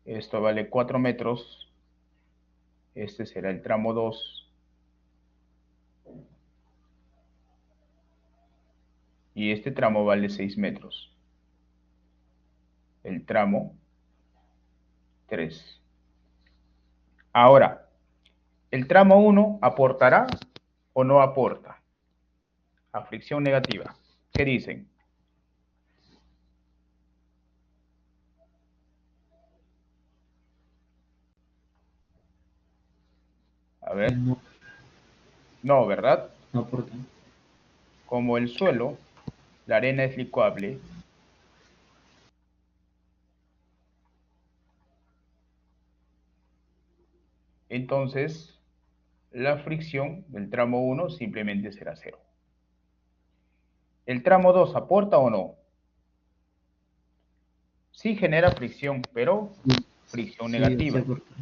Esto vale 4 metros. Este será el tramo 2. y este tramo vale 6 metros. El tramo 3. Ahora, ¿el tramo 1 aportará o no aporta a fricción negativa? ¿Qué dicen? A ver. No, No, ¿verdad? no aporta. Como el suelo, la arena es licuable, entonces la fricción del tramo 1 simplemente será 0. ¿El tramo 2 aporta o no? Sí genera fricción, pero fricción Sí negativa. aporta.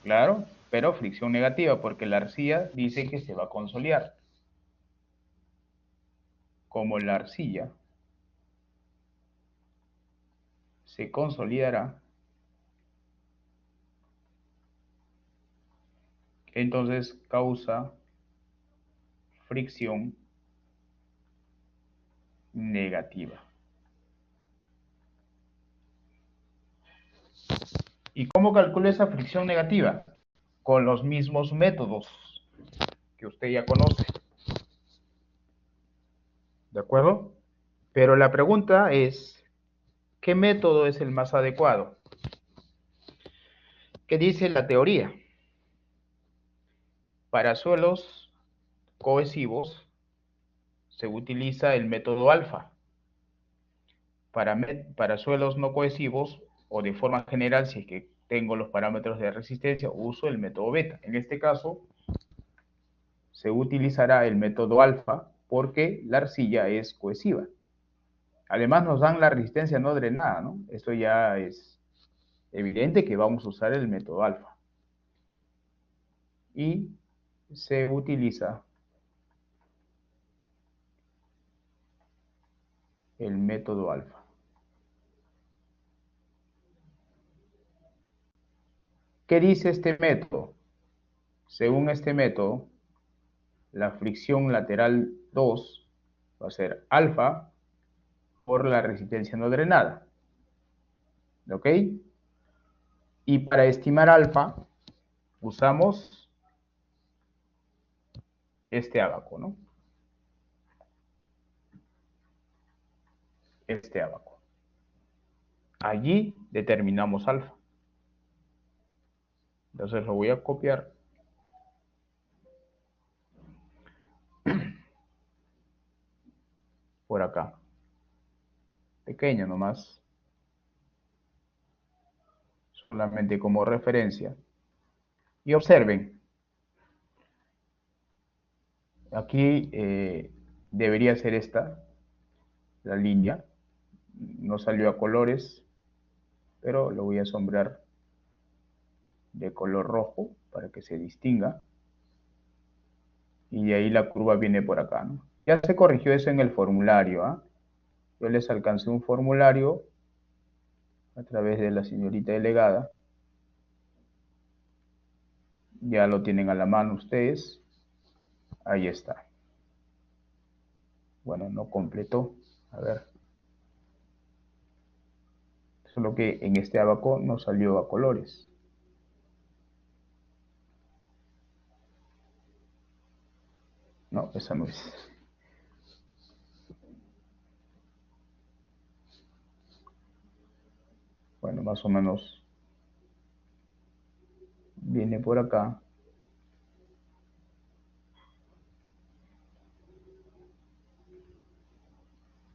Claro, pero fricción negativa, porque la arcilla dice que se va a consolidar. Como la arcilla se consolidará, entonces causa fricción negativa. ¿Y cómo calculo esa fricción negativa? Con los mismos métodos que usted ya conoce. ¿De acuerdo? Pero la pregunta es, ¿qué método es el más adecuado? ¿Qué dice la teoría? Para suelos cohesivos se utiliza el método alfa. Para suelos no cohesivos o de forma general, si es que tengo los parámetros de resistencia, uso el método beta. En este caso, se utilizará el método alfa porque la arcilla es cohesiva. Además, nos dan la resistencia no drenada, ¿no? Esto ya es evidente que vamos a usar el método alfa. Y se utiliza el método alfa. ¿Qué dice este método? Según este método, la fricción lateral 2 va a ser alfa por la resistencia no drenada. ¿Ok? Y para estimar alfa, usamos este ábaco, ¿no? Este ábaco. Allí determinamos alfa. Entonces lo voy a copiar. Por acá. Pequeño nomás. Solamente como referencia. Y observen. Aquí debería ser esta, la línea. No salió a colores, pero lo voy a sombrear de color rojo para que se distinga. Y de ahí la curva viene por acá, ¿no? Ya se corrigió eso en el formulario, ¿ah? Yo les alcancé un formulario a través de la señorita delegada. Ya lo tienen a la mano ustedes. Ahí está. Bueno, no completó. A ver. Solo que en este abaco no salió a colores. No, esa no es. Bueno, más o menos viene por acá.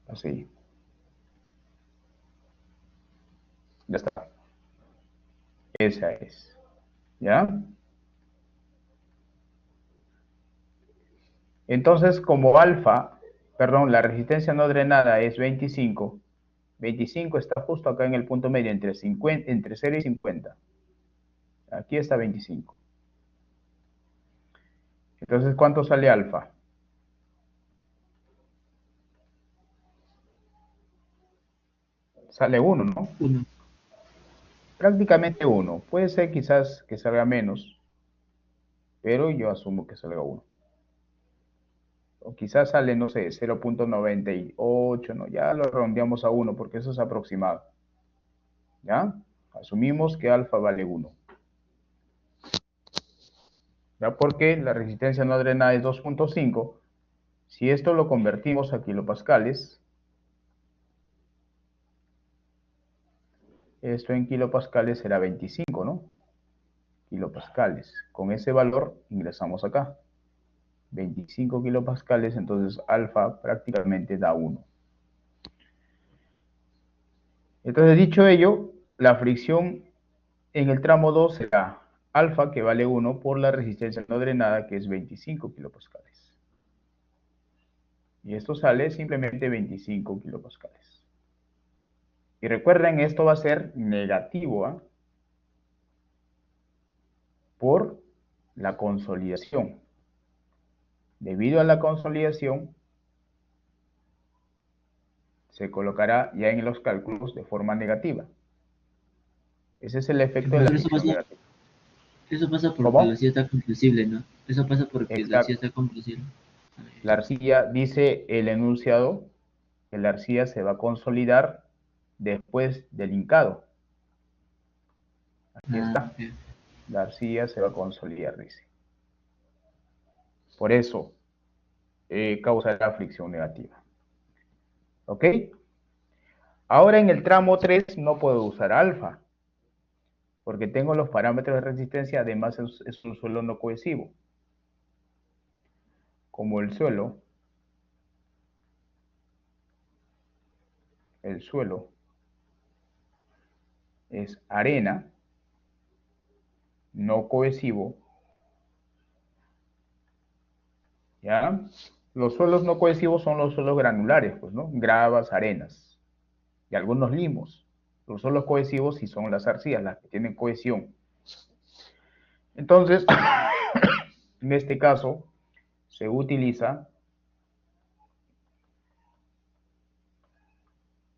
Así. Ya está. Esa es. ¿Ya? Entonces, como alfa, perdón, la resistencia no drenada es 25. 25 está justo acá en el punto medio entre 50, entre 0 y 50. Aquí está 25. Entonces, ¿cuánto sale alfa? Sale 1, ¿no? 1. Prácticamente 1. Puede ser quizás que salga menos, pero yo asumo que salga 1. o quizás sale, no sé, 0.98, ¿no? Ya lo redondeamos a 1 porque eso es aproximado. ¿Ya? Asumimos que alfa vale 1. ¿Ya? Porque la resistencia no drenada es 2.5. Si esto lo convertimos a kilopascales, esto en kilopascales será 25, ¿no? Kilopascales. Con ese valor ingresamos acá. 25 kilopascales, entonces alfa prácticamente da 1. Entonces, dicho ello, la fricción en el tramo 2 será alfa, que vale 1, por la resistencia no drenada, que es 25 kilopascales. Y esto sale simplemente 25 kilopascales. Y recuerden, esto va a ser negativo, ¿eh? Por la consolidación. Debido a la consolidación, se colocará ya en los cálculos de forma negativa. Ese es el efecto de la Profesor, fricción negativa. eso pasa porque la ¿Cómo? arcilla está compresible, ¿no? Eso pasa porque la arcilla Exacto. está compresible. La arcilla, dice el enunciado, que la arcilla se va a consolidar después del hincado. Aquí está. Ok. La arcilla se va a consolidar, dice. Por eso causa la fricción negativa. ¿Ok? Ahora en el tramo 3 no puedo usar alfa, porque tengo los parámetros de resistencia, además es un suelo no cohesivo. Como el suelo es arena, no cohesivo, ¿ya? Los suelos no cohesivos son los suelos granulares, pues, ¿no? Gravas, arenas y algunos limos. Los suelos cohesivos sí son las arcillas, las que tienen cohesión. Entonces, en este caso, se utiliza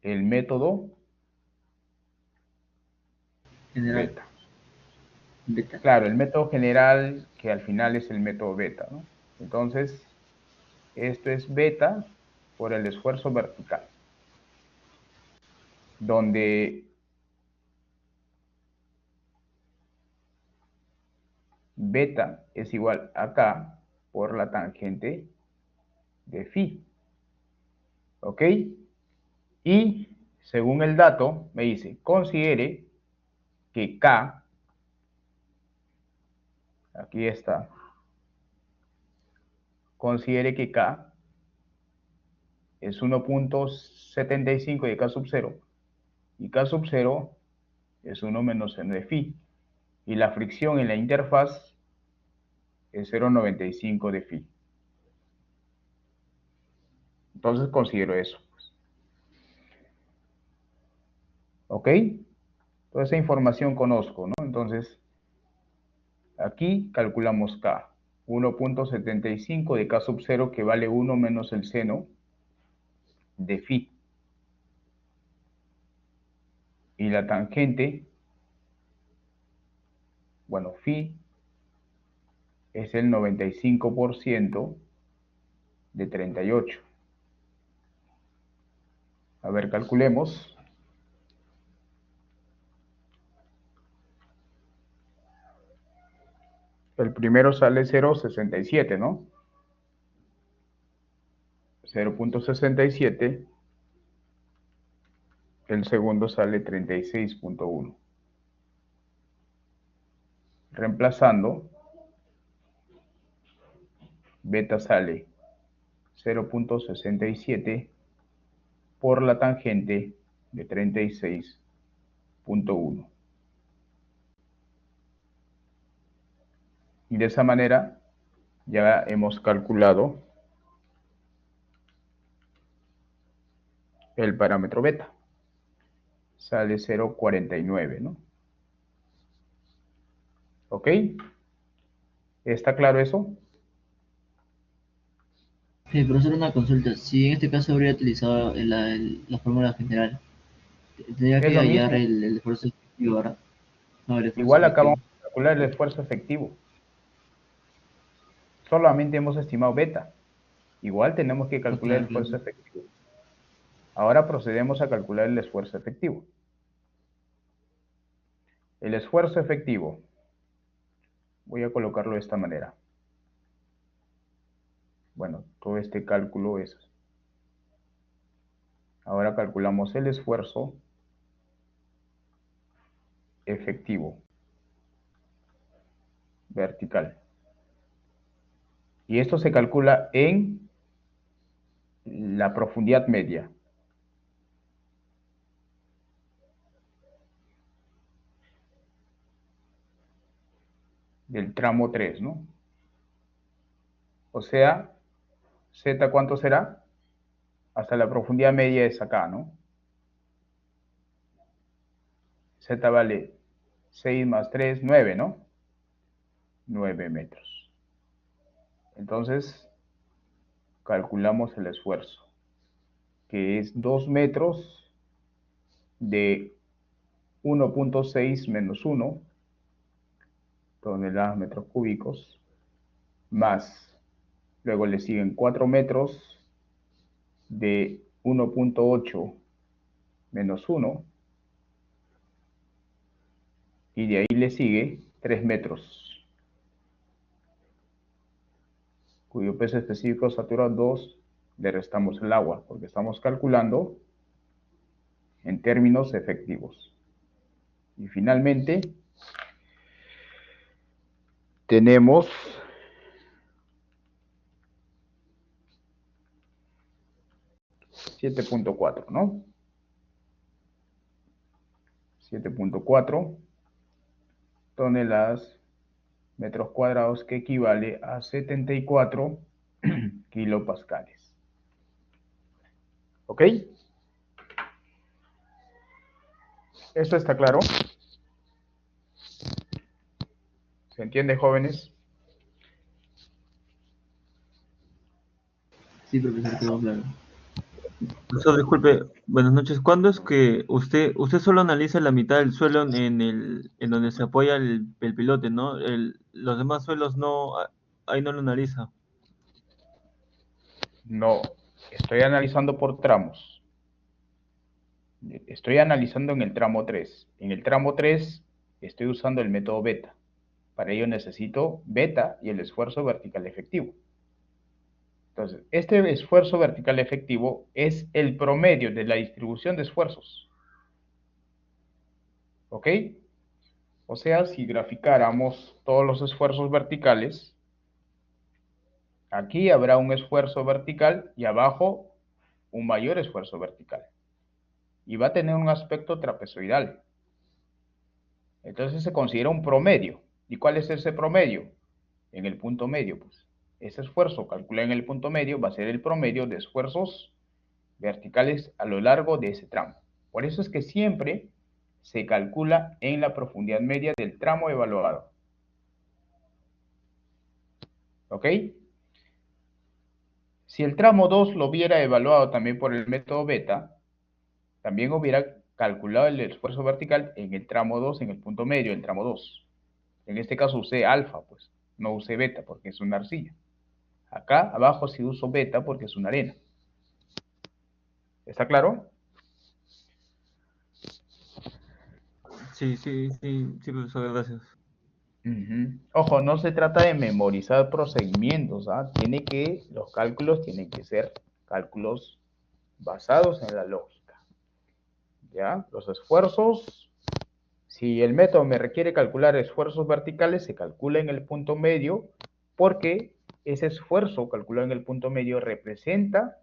el método General, beta. beta. Claro, el método general, que al final es el método beta, ¿no? Entonces, esto es beta por el esfuerzo vertical, donde beta es igual a K por la tangente de phi. ¿Ok? Y según el dato, me dice, considere que K, aquí está, considere que K es 1.75 de K sub 0 y K sub 0 es 1 menos n de phi. Y la fricción en la interfaz es 0.95 de phi. Entonces considero eso. ¿Ok? Toda esa información conozco, ¿no? Entonces, aquí calculamos K. 1.75 de K sub 0, que vale 1 menos el seno de phi. Y la tangente, bueno, phi es el 95% de 38. A ver, calculemos. El primero sale 0.67, ¿no? 0.67. El segundo sale 36.1. Reemplazando, beta sale 0.67 por la tangente de 36.1. Y de esa manera ya hemos calculado el parámetro beta. Sale 0.49, ¿no? ¿Ok? ¿Está claro eso? Profesor, una consulta. Si en este caso habría utilizado la fórmula general, tendría Es que lo hallar mismo. el esfuerzo efectivo, ¿verdad? No, el esfuerzo Igual acá efectivo. vamos a calcular el esfuerzo efectivo. Solamente hemos estimado beta. Igual tenemos que calcular el Claro, esfuerzo claro. efectivo. Ahora procedemos a calcular el esfuerzo efectivo. El esfuerzo efectivo, voy a colocarlo de esta manera. Bueno, todo este cálculo es. Ahora calculamos el esfuerzo efectivo vertical. Y esto se calcula en la profundidad media. Del tramo 3, ¿no? O sea, Z, ¿cuánto será? Hasta la profundidad media es acá, ¿no? Z vale 6 más 3, 9, ¿no? 9 metros. Entonces, calculamos el esfuerzo, que es 2 metros de 1.6 menos 1 toneladas metros cúbicos, más, luego le siguen 4 metros de 1.8 menos 1, y de ahí le sigue 3 metros, cuyo peso específico saturado 2, le restamos el agua, porque estamos calculando en términos efectivos. Y finalmente, tenemos 7.4, ¿no? 7.4 toneladas metros cuadrados, que equivale a 74 kilopascales. ¿Ok? ¿Esto está claro? ¿Se entiende, jóvenes? Sí, profesor, quedó claro. Profesor, disculpe, buenas noches. ¿Cuándo es que usted solo analiza la mitad del suelo en donde se apoya el pilote, ¿no? Los demás suelos no, ahí no lo analiza. No, estoy analizando por tramos. Estoy analizando en el tramo 3. En el tramo 3 estoy usando el método beta. Para ello necesito beta y el esfuerzo vertical efectivo. Entonces, este esfuerzo vertical efectivo es el promedio de la distribución de esfuerzos. ¿Ok? O sea, si graficáramos todos los esfuerzos verticales, aquí habrá un esfuerzo vertical y abajo un mayor esfuerzo vertical. Y va a tener un aspecto trapezoidal. Entonces se considera un promedio. ¿Y cuál es ese promedio? En el punto medio, pues. Ese esfuerzo calculado en el punto medio va a ser el promedio de esfuerzos verticales a lo largo de ese tramo. Por eso es que siempre se calcula en la profundidad media del tramo evaluado. ¿Ok? Si el tramo 2 lo hubiera evaluado también por el método beta, también hubiera calculado el esfuerzo vertical en el tramo 2, en el punto medio del tramo 2. En este caso usé alfa, pues, no usé beta porque es una arcilla. Acá abajo sí uso beta porque es una arena. ¿Está claro? Sí, profesor, gracias. Ojo, no se trata de memorizar procedimientos, ¿ah? Los cálculos tienen que ser cálculos basados en la lógica. ¿Ya? Los esfuerzos, si el método me requiere calcular esfuerzos verticales, se calcula en el punto medio, porque ese esfuerzo calculado en el punto medio representa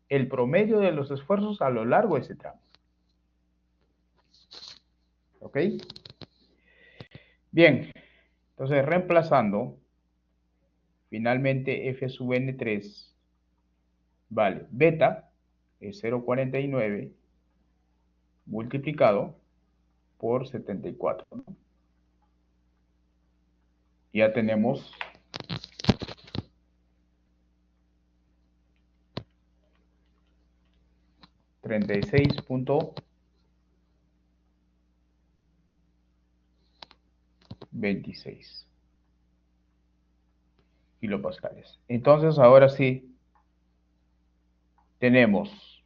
el promedio de los esfuerzos a lo largo de ese tramo. ¿Ok? Bien, entonces reemplazando, finalmente F sub N3 vale beta, es 0,49 multiplicado por 74, ¿no? Ya tenemos 36.26 kilopascales. Entonces, ahora sí, tenemos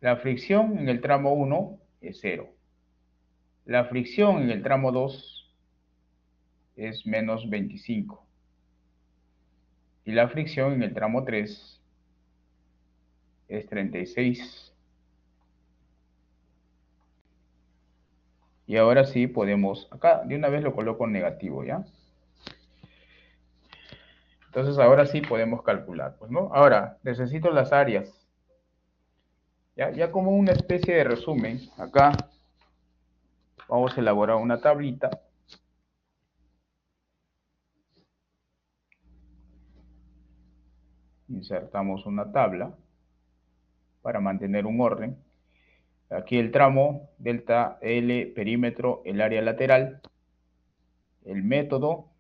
la fricción en el tramo 1 es 0. La fricción en el tramo 2 es menos 25. Y la fricción en el tramo 3 es 36. Y ahora sí podemos, acá de una vez lo coloco en negativo, ¿ya? Entonces ahora sí podemos calcular, pues, ¿no? Ahora, necesito las áreas. Ya como una especie de resumen, acá vamos a elaborar una tablita. Insertamos una tabla para mantener un orden. Aquí el tramo, delta L, perímetro, el área lateral, el método,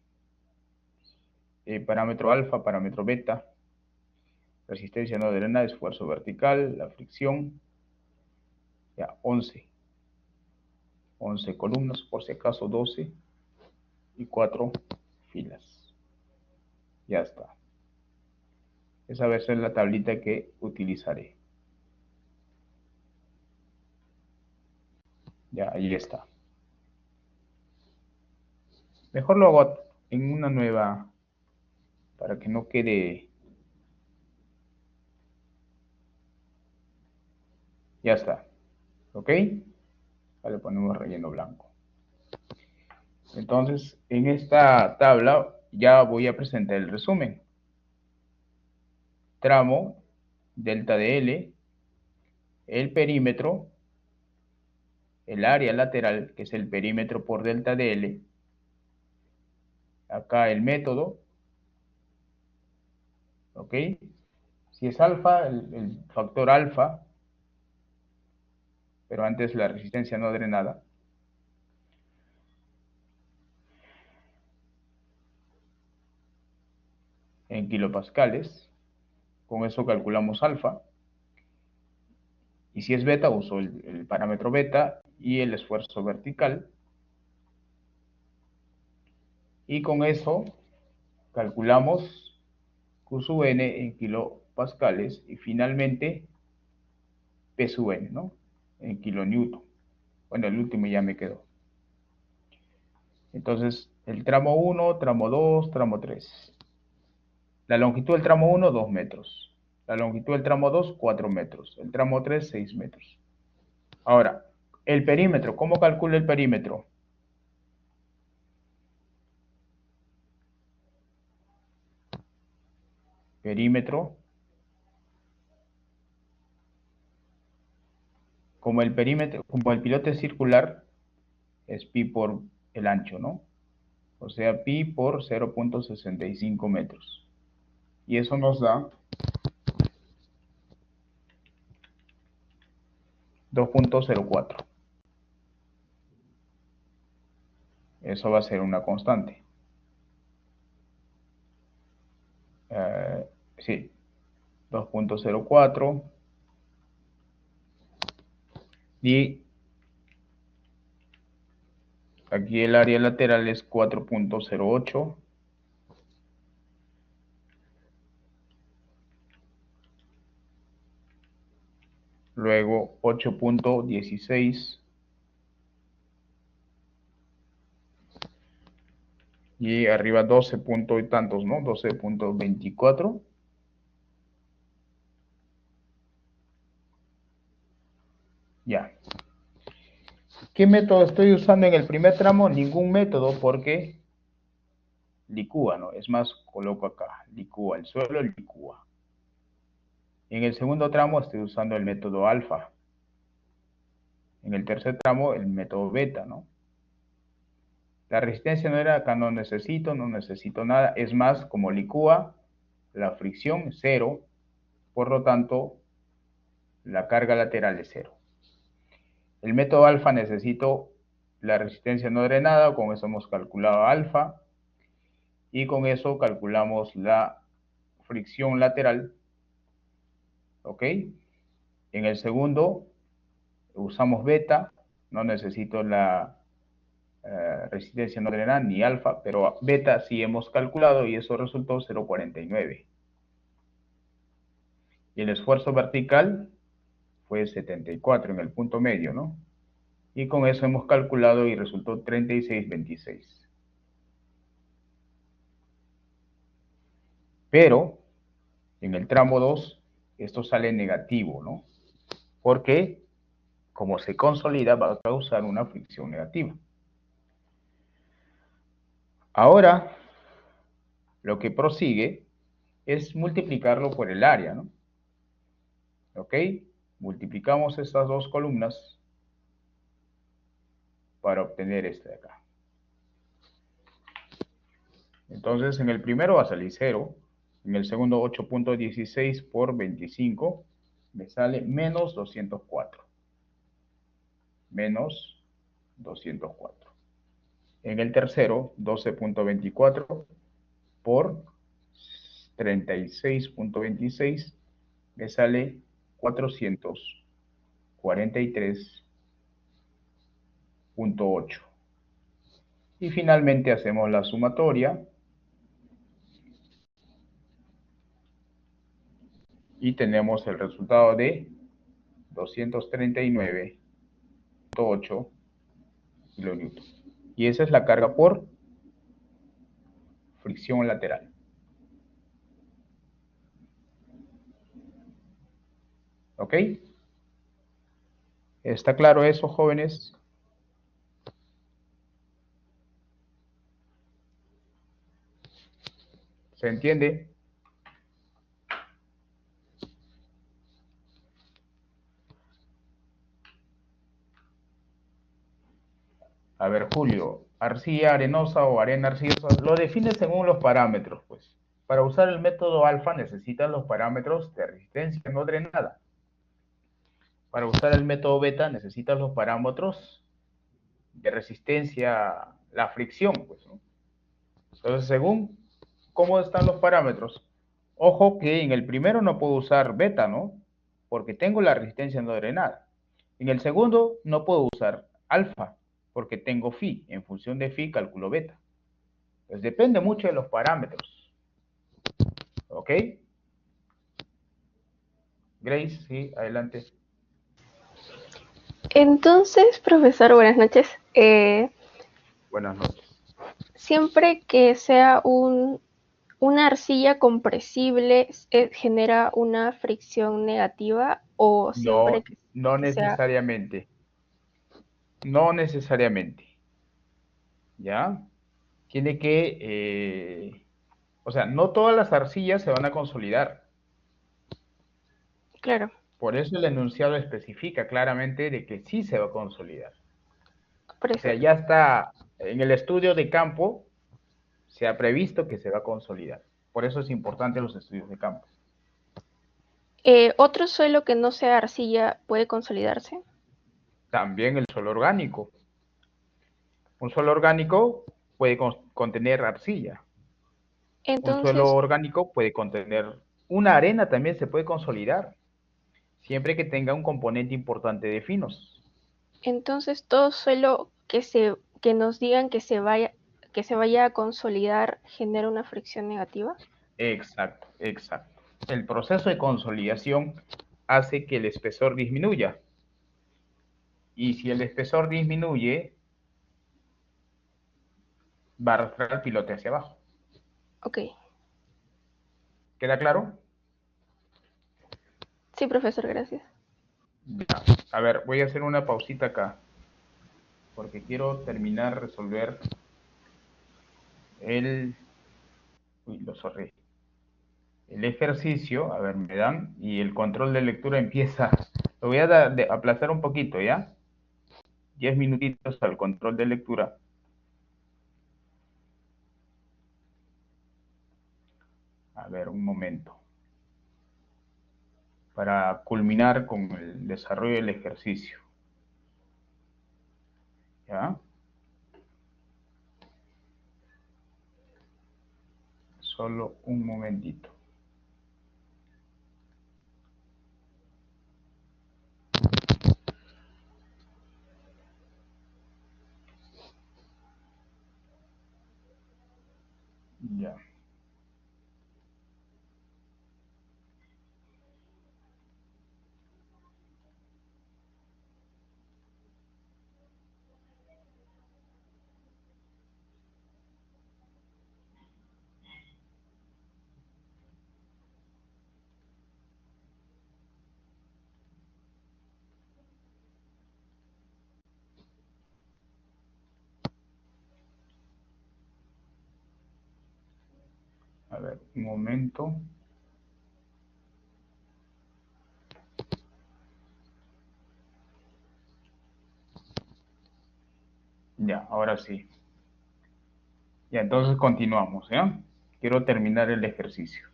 parámetro alfa, parámetro beta, resistencia no drenada, esfuerzo vertical, la fricción, ya 11 columnas, por si acaso 12 y 4 filas. Ya está. Esa va a ser la tablita que utilizaré. Ya, ahí está. Mejor lo hago en una nueva, para que no quede. Ya está. ¿Ok? Ahora le ponemos relleno blanco. Entonces, en esta tabla ya voy a presentar el resumen. Tramo, delta de L, el perímetro, el área lateral, que es el perímetro por delta de L. Acá el método. ¿Ok? Si es alfa, el factor alfa, pero antes la resistencia no drenada. En kilopascales. Con eso calculamos alfa. Y si es beta, uso el parámetro beta y el esfuerzo vertical. Y con eso calculamos Q sub n en kilopascales y finalmente P sub n, ¿no? En kilonewton. Bueno, el último ya me quedó. Entonces, el tramo 1, tramo 2, tramo 3. La longitud del tramo 1, 2 metros. La longitud del tramo 2, 4 metros. El tramo 3, 6 metros. Ahora, el perímetro. ¿Cómo calculo el perímetro? Perímetro. Como el perímetro, como el pilote es circular, es pi por el ancho, ¿no? O sea, pi por 0.65 metros. Y eso nos da 2.04. Eso va a ser una constante. Sí, 2.04. Y aquí el área lateral es 4.08. Luego 8.16. Y arriba 12 punto y tantos, ¿no? 12.24. Ya. ¿Qué método estoy usando en el primer tramo? Ningún método porque licúa, ¿no? Es más, coloco acá, licúa, el suelo licúa. En el segundo tramo estoy usando el método alfa. En el tercer tramo el método beta, ¿no? La resistencia no era acá, no necesito nada. Es más, como licúa, la fricción es 0, por lo tanto, la carga lateral es 0. El método alfa necesito la resistencia no drenada, con eso hemos calculado alfa, y con eso calculamos la fricción lateral, ¿ok? En el segundo usamos beta, no necesito la resistencia no drenada ni alfa, pero beta sí hemos calculado y eso resultó 0,49. Y el esfuerzo vertical fue 74 en el punto medio, ¿no? Y con eso hemos calculado y resultó 36,26. Pero en el tramo 2 esto sale negativo, ¿no? Porque como se consolida va a causar una fricción negativa. Ahora lo que prosigue es multiplicarlo por el área, ¿no? ¿Ok? Multiplicamos estas dos columnas para obtener este de acá. Entonces, en el primero va a salir 0. En el segundo, 8,16 por 25 me sale menos 204. Menos 204. En el tercero, 12,24 por 36,26 me sale 443,8. Y finalmente hacemos la sumatoria y tenemos el resultado de 239,8 kilonewton. Y esa es la carga por fricción lateral. ¿Ok? ¿Está claro eso, jóvenes? ¿Se entiende? A ver, Julio, arcilla arenosa o arena arcillosa, lo define según los parámetros, pues. Para usar el método alfa necesitas los parámetros de resistencia no drenada. Para usar el método beta necesitas los parámetros de resistencia, la fricción, pues, ¿no? Entonces, según cómo están los parámetros, ojo que en el primero no puedo usar beta, ¿no? Porque tengo la resistencia no drenada. En el segundo no puedo usar alfa, porque tengo phi. En función de phi calculo beta. Pues depende mucho de los parámetros. ¿Ok? Grace, sí, adelante. Entonces, profesor, buenas noches. Buenas noches. Siempre que sea una arcilla compresible, ¿genera una fricción negativa o siempre No, que no sea... necesariamente. No necesariamente. ¿Ya? Tiene que, o sea, no todas las arcillas se van a consolidar. Claro, Por eso el enunciado especifica claramente de que sí se va a consolidar. por O sea, eso. ya está en el estudio de campo, se ha previsto que se va a consolidar. Por eso es importante los estudios de campo. ¿Otro suelo que no sea arcilla puede consolidarse? También el suelo orgánico. Un suelo orgánico puede contener arcilla. Un suelo Entonces, orgánico puede contener una arena, también se puede consolidar, siempre que tenga un componente importante de finos. entonces todo suelo que nos digan que se vaya a consolidar genera una fricción negativa. Exacto, exacto. El proceso de consolidación hace que el espesor disminuya. Y si el espesor disminuye, va a arrastrar el pilote hacia abajo. Ok. ¿Queda claro? Sí, profesor, gracias. Ya. A ver, voy a hacer una pausita acá, porque quiero terminar de resolver el... Uy, lo cerré. El ejercicio, a ver, me dan, y el control de lectura empieza. Lo voy a aplazar un poquito, ¿ya? 10 minutitos al control de lectura. A ver, un momento. Para culminar con el desarrollo del ejercicio. ¿Ya? Solo un momentito. Ya. A ver, un momento. Ya, ahora sí. Ya, entonces continuamos, ¿ya? Quiero terminar el ejercicio.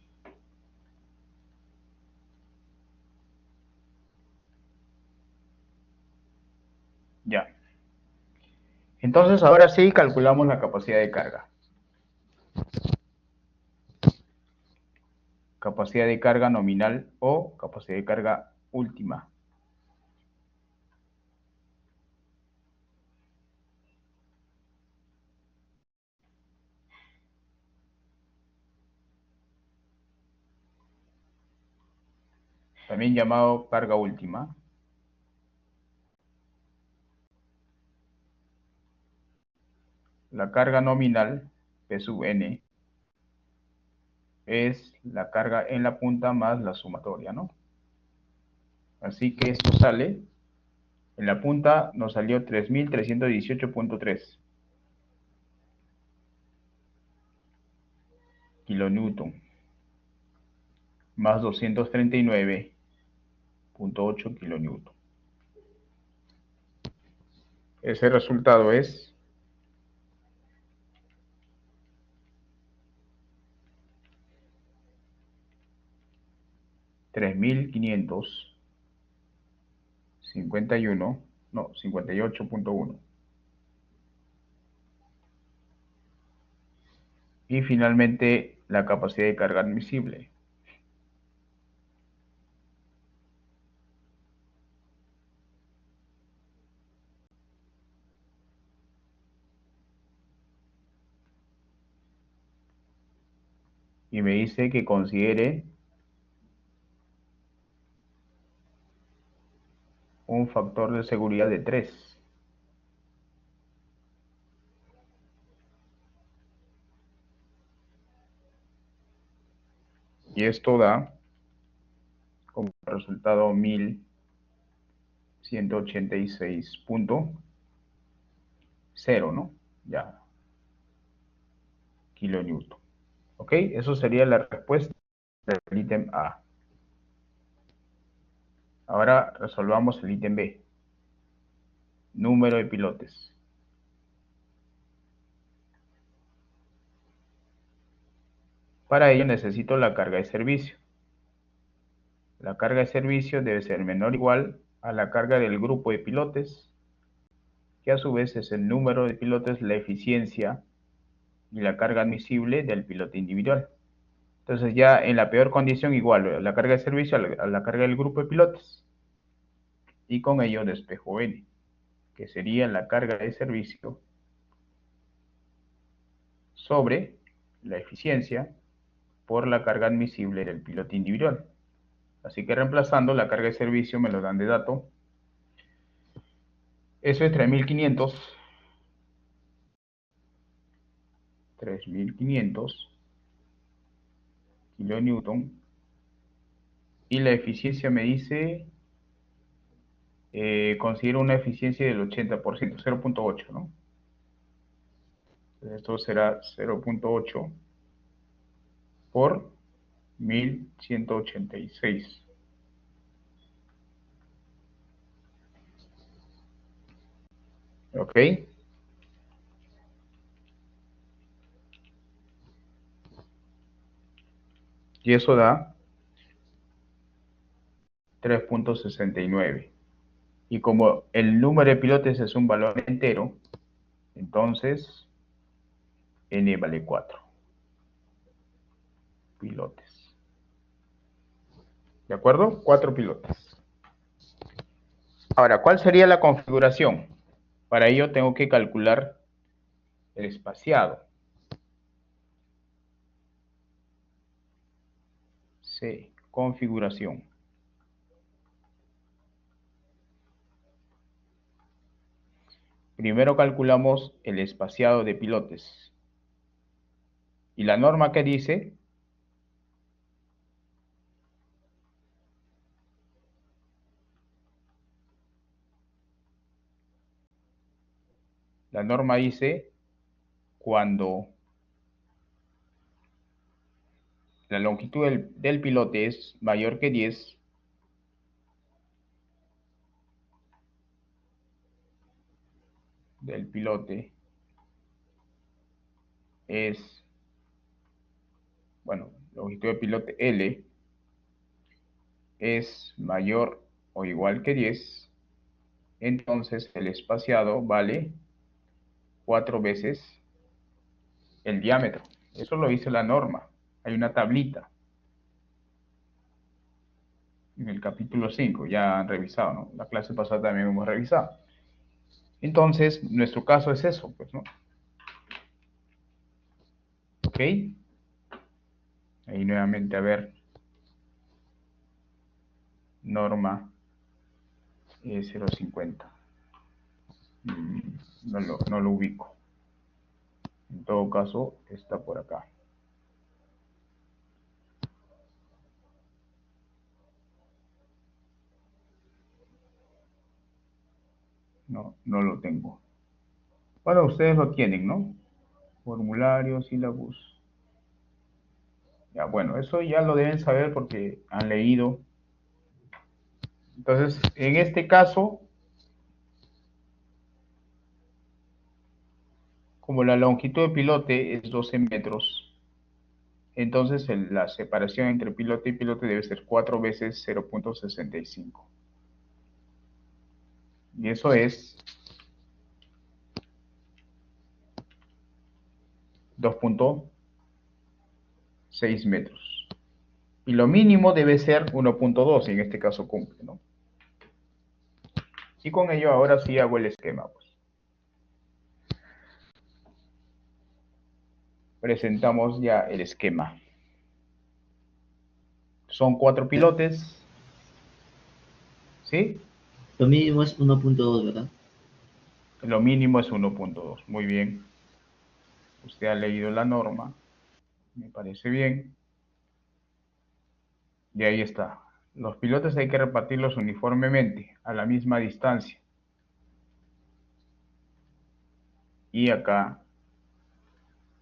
Ya. Entonces, ahora sí calculamos la capacidad de carga. Capacidad de carga nominal o capacidad de carga última. También llamado carga última. La carga nominal, P sub n, es la carga en la punta más la sumatoria, ¿no? Así que esto sale, en la punta nos salió 3.318.3 kilonewton, más 239.8 kilonewton. Ese resultado es 58.1. Y finalmente la capacidad de carga admisible. Y me dice que considere un factor de seguridad de 3. Y esto da como resultado 1186.0, ¿no? Ya, kilonewton. ¿Ok? Eso sería la respuesta del ítem A. Ahora resolvamos el ítem B. Número de pilotes. Para ello necesito la carga de servicio. La carga de servicio debe ser menor o igual a la carga del grupo de pilotes, que a su vez es el número de pilotes, la eficiencia y la carga admisible del piloto individual. Entonces ya en la peor condición igual la carga de servicio a la carga del grupo de pilotes. Y con ello despejo N, que sería la carga de servicio sobre la eficiencia por la carga admisible del piloto individual. Así que reemplazando la carga de servicio me lo dan de dato. Eso es 3.500 kilonewton. Y la eficiencia me dice, considero una eficiencia del 80%, 0.8, ¿no? Entonces esto será 0.8 por 1186. ¿Ok? Y eso da 3.69. Y como el número de pilotes es un valor entero, entonces n vale 4 pilotes. ¿De acuerdo? 4 pilotes. Ahora, ¿cuál sería la configuración? Para ello tengo que calcular el espaciado. C. Configuración. Primero calculamos el espaciado de pilotes. ¿Y la norma qué dice? La norma dice cuando la longitud del pilote es mayor que 10, del pilote es, bueno, longitud del pilote L es mayor o igual que 10, entonces el espaciado vale 4 veces el diámetro. Eso lo dice la norma. Hay una tablita en el capítulo 5, ya han revisado, ¿no? La clase pasada también hemos revisado. Entonces, nuestro caso es eso, pues, ¿no? ¿Ok? Ahí nuevamente, a ver, norma 050. No lo ubico. En todo caso, está por acá. No lo tengo. Bueno, ustedes lo tienen, ¿no? Formulario, sílabus. Ya, bueno, eso ya lo deben saber porque han leído. Entonces, en este caso, como la longitud de pilote es 12 metros, entonces la separación entre pilote y pilote debe ser 4 veces 0.65. Y eso es 2.6 metros. Y lo mínimo debe ser 1.2, y en este caso cumple, ¿no? Y con ello ahora sí hago el esquema, pues. Presentamos ya el esquema. Son 4 pilotes, ¿sí? Lo mínimo es 1.2, ¿verdad? Lo mínimo es 1.2. Muy bien. Usted ha leído la norma. Me parece bien. Y ahí está. Los pilotes hay que repartirlos uniformemente, a la misma distancia. Y acá,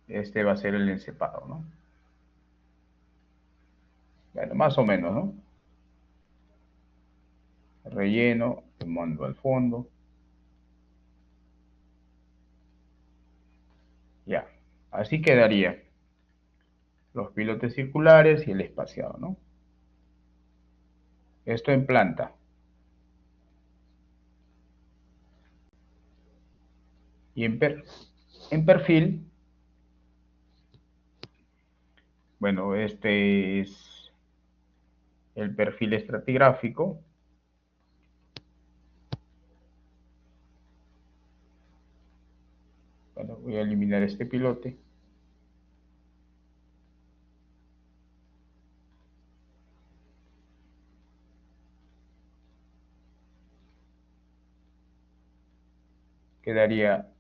este va a ser el encepado, ¿no? Bueno, más o menos, ¿no? Relleno, le mando al fondo. Ya. Así quedaría. Los pilotes circulares y el espaciado, ¿no? Esto en planta. Y en perfil, bueno, este es el perfil estratigráfico. Bueno, voy a eliminar este pilote. Quedaría,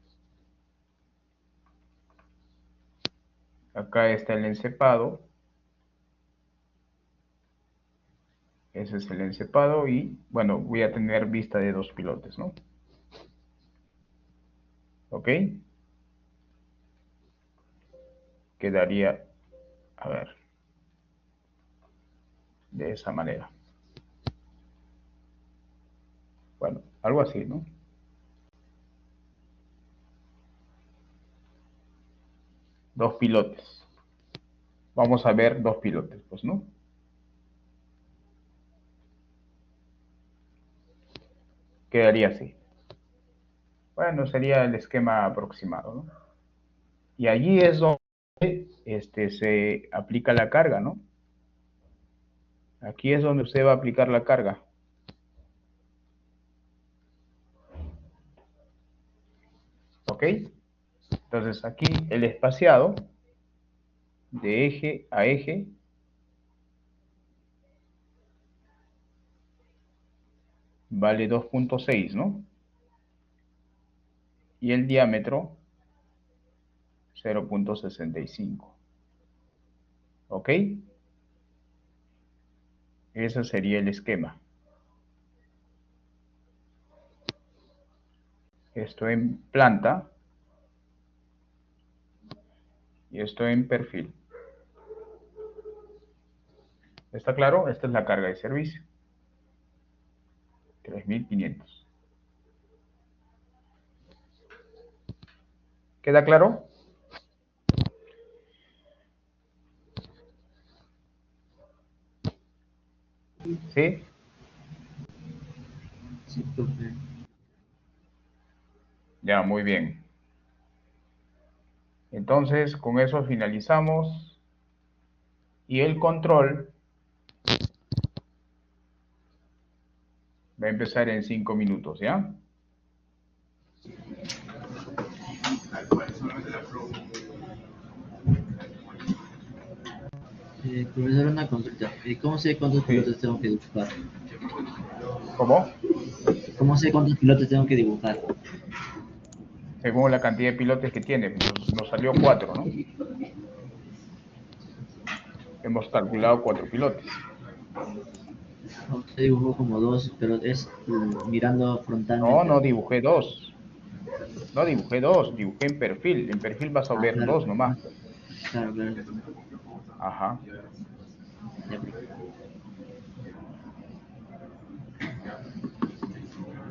acá está el encepado. Ese es el encepado y, bueno, voy a tener vista de 2 pilotes, ¿no? ¿Ok? Quedaría, a ver, de esa manera. Bueno, algo así, ¿no? Dos pilotes. Vamos a ver 2 pilotes, pues, ¿no? Quedaría así. Bueno, sería el esquema aproximado, ¿no? Y allí es donde se aplica la carga, ¿no? Aquí es donde usted va a aplicar la carga. ¿Ok? Entonces aquí el espaciado de eje a eje vale 2.6, ¿no? Y el diámetro 0.65. ¿Ok? Ese sería el esquema. Esto en planta y esto en perfil. ¿Está claro? Esta es la carga de servicio. 3.500. ¿Queda claro? ¿Sí? Sí, profe. Ya, muy bien. Entonces, con eso finalizamos. Y el control va a empezar en 5 minutos, ¿ya? Profesor, una consulta. ¿Cómo sé cuántos Sí. pilotos tengo que dibujar? ¿Cómo? ¿Cómo sé cuántos pilotos tengo que dibujar? Según la cantidad de pilotes que tiene. Nos salió 4, ¿no? Hemos calculado 4 pilotes. Usted dibujó como dos, pero es mirando No, frontalmente. no dibujé 2. No dibujé 2, dibujé en perfil. En perfil vas a Ah, ver claro. 2 nomás. Claro, claro. Ajá. Ya, profe.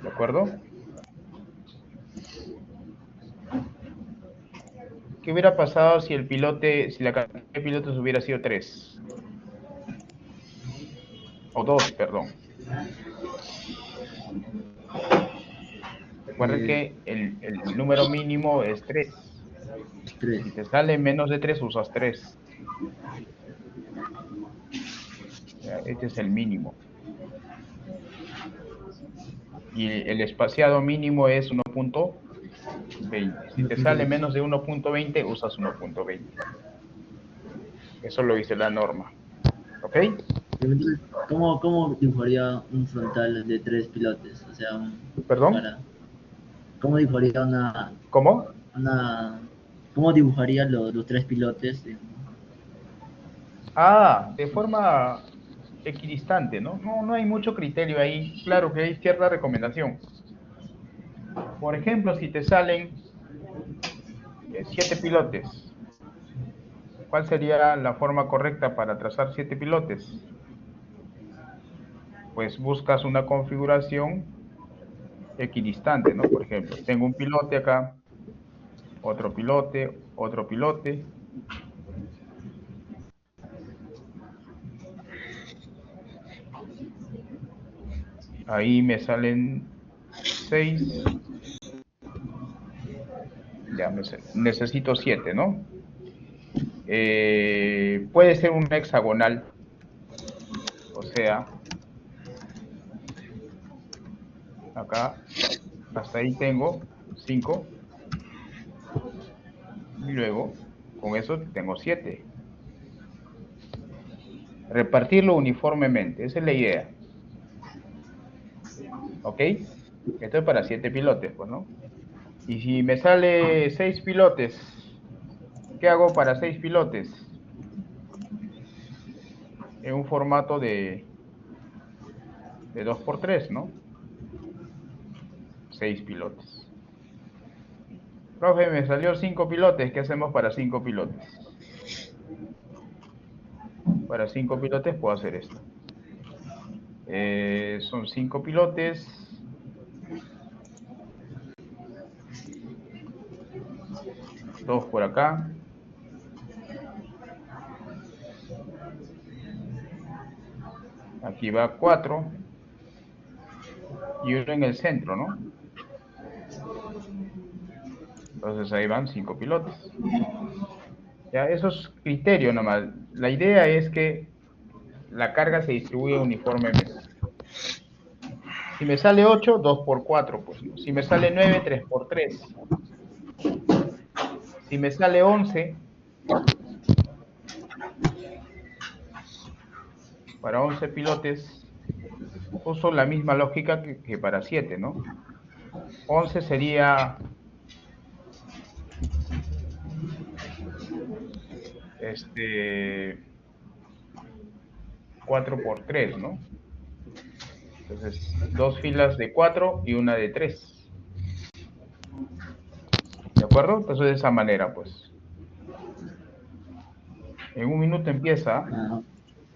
¿De acuerdo? ¿Qué hubiera pasado si si la cantidad de pilotos hubiera sido 3? O 2, perdón. Recuerden Eh, que el número mínimo es 3. Tres. Si te sale menos de 3, usas 3. Este es el mínimo. Y el espaciado mínimo es 1.20. Si te sale 1.20. menos de 1.20, usas 1.20. Eso lo dice la norma. ¿Ok? Entonces, ¿cómo dibujaría un frontal de tres pilotes? O sea, ¿Perdón? para, ¿cómo dibujaría ¿Cómo? una, ¿cómo dibujaría los tres pilotes? Ah, de forma equidistante, ¿no? No hay mucho criterio ahí. Claro que hay cierta recomendación. Por ejemplo, si te salen 7 pilotes, ¿cuál sería la forma correcta para trazar 7 pilotes? Pues buscas una configuración equidistante, ¿no? Por ejemplo, tengo un pilote acá, otro pilote. Ahí me salen 6. Ya, necesito 7, ¿no? Puede ser un hexagonal, o sea, acá, hasta ahí tengo 5, y luego, con eso tengo 7. Repartirlo uniformemente, esa es la idea, ¿ok? Esto es para 7 pilotes, pues, ¿no? Y si me sale 6 pilotes, ¿qué hago para 6 pilotes? En un formato de 2x3, ¿no? 6 pilotes. Profe, me salió 5 pilotes, ¿qué hacemos para 5 pilotes? Para 5 pilotes puedo hacer esto. Son 5 pilotes. Dos por acá. Aquí va 4. Y uno en el centro, ¿no? Entonces ahí van 5 pilotes. Ya, eso es criterio nomás. La idea es que la carga se distribuye uniformemente. Si me sale 8, 2x4, pues, ¿no? Si me sale 9, 3x3. Si me sale 11, para 11 pilotes, Uso la misma lógica que para 7, ¿no? 11 sería 4 por 3, ¿no? Entonces, 2 filas de 4 y una de 3. ¿De acuerdo? Entonces, de esa manera, pues. En un minuto empieza Ah,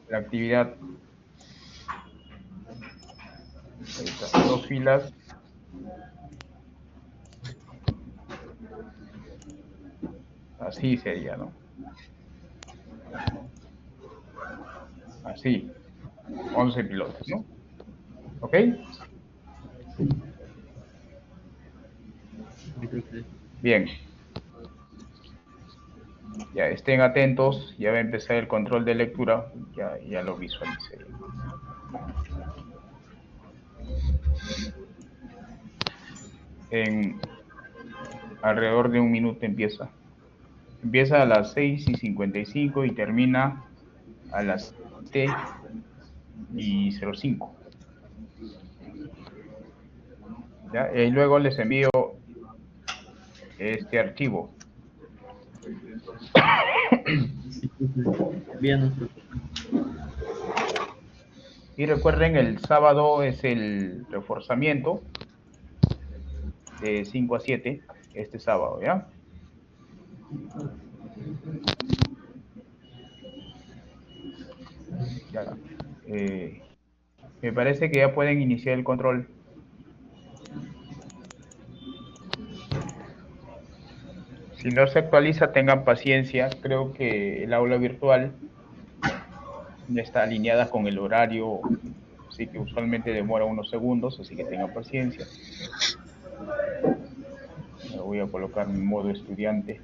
la actividad. Ahí está, 2 filas. Así sería, ¿no? Así. 11 pilotos, ¿no? ¿Ok? yo creo que Bien. Ya estén atentos, ya va a empezar el control de lectura, ya lo visualicé. En alrededor de un minuto empieza. Empieza a las 6:55 y termina a las 7:05. ¿Ya? Y luego les envío este archivo. envíanos. Y recuerden, el sábado es el reforzamiento de 5 a 7, este sábado, ¿ya? Ya. Me parece que ya pueden iniciar el control. Si no se actualiza, tengan paciencia. Creo que el aula virtual ya está alineada con el horario, así que usualmente demora unos segundos, así que tengan paciencia. Me voy a colocar mi modo estudiante.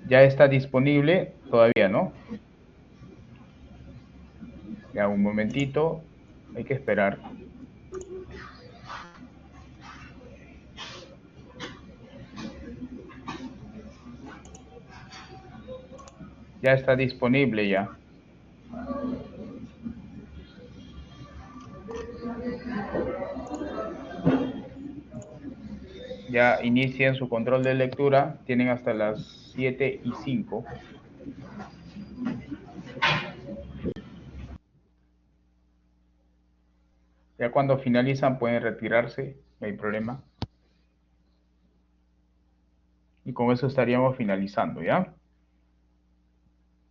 Ya está disponible, todavía no. Ya un momentito, hay que esperar. Ya está disponible ya. Ya inician su control de lectura, tienen hasta las 7:05. Ya cuando finalizan pueden retirarse, no hay problema. Y con eso estaríamos finalizando, ¿ya?